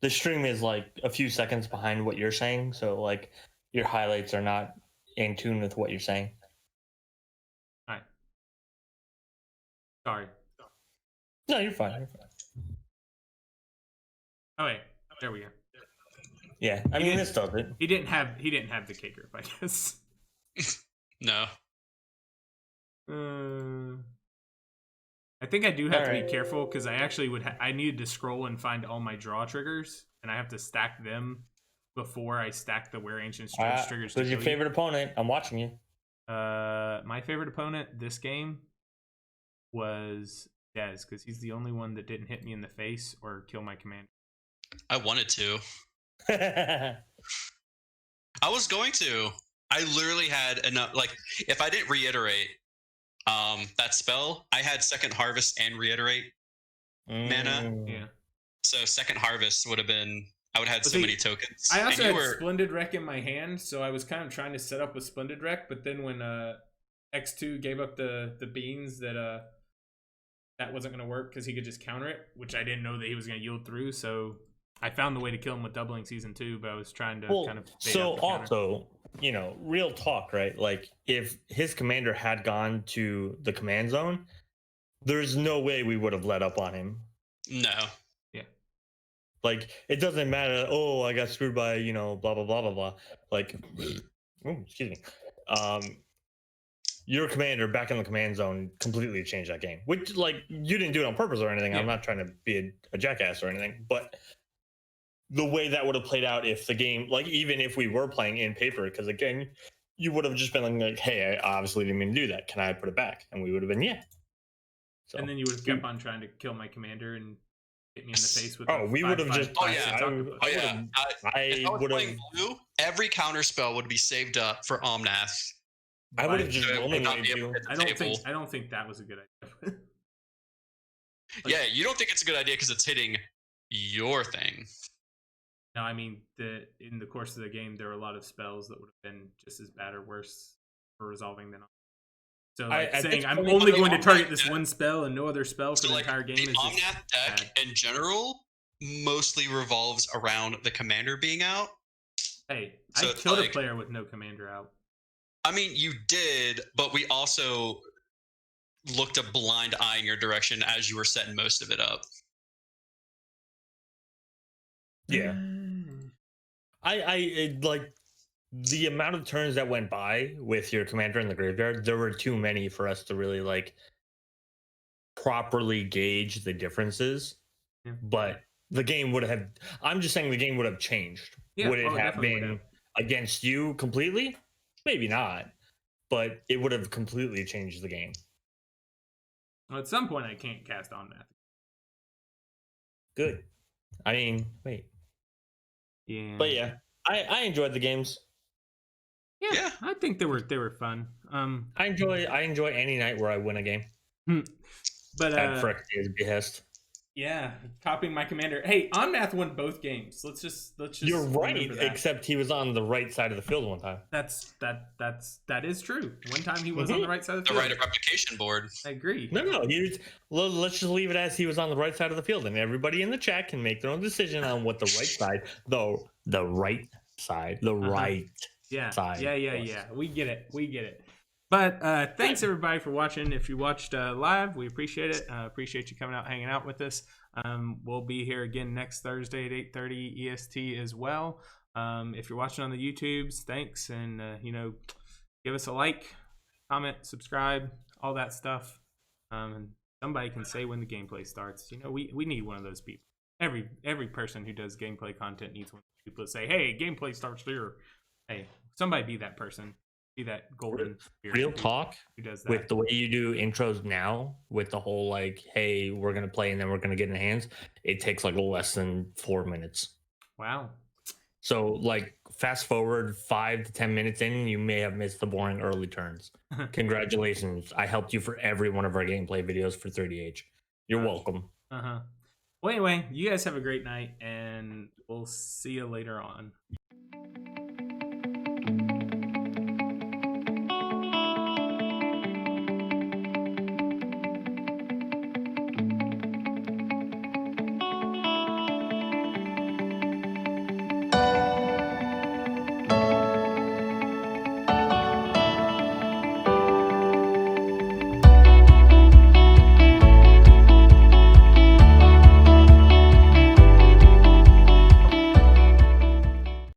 The stream is like a few seconds behind what you're saying, so like your highlights are not in tune with what you're saying. All right. Sorry. No, you're fine. You're fine. Oh, wait. There we go. Yeah, I mean this does it. He didn't have the K-Grip, I guess. No. I think I do have to be Alright. careful because I actually I needed to scroll and find all my draw triggers, and I have to stack them before I stack the Wear Ancient triggers. Who's your favorite opponent? I'm watching you. My favorite opponent this game was Dez because he's the only one that didn't hit me in the face or kill my commander. I wanted to. I was going to. I literally had enough. Like, if I didn't reiterate that spell, I had Second Harvest and Reiterate mana. Yeah. So Second Harvest would have been. I would have had so many tokens. I also And had Splendid Wreck in my hand, so I was kind of trying to set up with Splendid Wreck, but then when X2 gave up the beans that wasn't going to work because he could just counter it, which I didn't know that he was going to yield through, so I found the way to kill him with doubling season 2, but I was trying to kind of bait so out the counter. also, you know, real talk, right? Like if his commander had gone to the command zone, there's no way we would have let up on him. No. Like it doesn't matter. Oh, I got screwed by, you know, blah blah blah blah blah. Like, excuse me. Your commander back in the command zone completely changed that game. Which, like, you didn't do it on purpose or anything. Yeah. I'm not trying to be a jackass or anything, but the way that would have played out if the game, like, even if we were playing in paper, because again, you would have just been like, hey, I obviously didn't mean to do that. Can I put it back? And we would have been, yeah. So, And then you would have kept on trying to kill my commander and hit me in the face with. we would have just. Oh yeah, if I was would playing have. blue, every counter spell would be saved up for Omnath. I would have just So it would not eliminated be able you. to hit the I don't table. think. I don't think that was a good idea. Yeah, you don't think it's a good idea because it's hitting your thing. No, I mean in the course of the game, there were a lot of spells that would have been just as bad or worse for resolving than. So like saying I'm only going to target this one spell and no other spell for the entire game the is just Omnath deck in general mostly revolves around the commander being out. Hey, So I it's killed a like- player with no commander out. I mean, you did, but we also looked a blind eye in your direction as you were setting most of it up. Yeah. I like the amount of turns that went by with your commander in the graveyard. There were too many for us to really like properly gauge the differences. Yeah. But the game would have. I'm just saying the game would have changed. Yeah, would it have definitely would been have. against you completely? Maybe not. But it would have completely changed the game. Well, at some point, I can't cast on that. Good. I mean, wait. Yeah. But yeah, I enjoyed the games. Yeah, I think they were fun. I enjoy any night where I win a game. But At Phyrexia behest. yeah, copying my commander. Hey, Omnath won both games. Let's just. You're right, remember that. except he was on the right side of the field one time. That is true. One time he was on the right side of the The field. right replication board. I agree. No, let's just leave it as he was on the right side of the field, and everybody in the chat can make their own decision on what the right side, the right side, the right Yeah, side. yeah. We get it. But thanks everybody for watching. If you watched live, we appreciate it. Appreciate you coming out, hanging out with us. We'll be here again next Thursday at 8:30 EST as well. If you're watching on the YouTubes, thanks, and give us a like, comment, subscribe, all that stuff. And somebody can say when the gameplay starts. We need one of those people. Every person who does gameplay content needs one of those people to say, "Hey, gameplay starts here." Hey, somebody be that person. Be that golden Real talk who does that. with the way you do intros now, with the whole like, hey, we're gonna play and then we're gonna get in the hands. It takes like less than 4 minutes. Wow. So like fast forward 5 to 10 minutes in, you may have missed the boring early turns. Congratulations. I helped you for every one of our gameplay videos for 30H. You're welcome. Well, anyway, you guys have a great night, and we'll see you later on.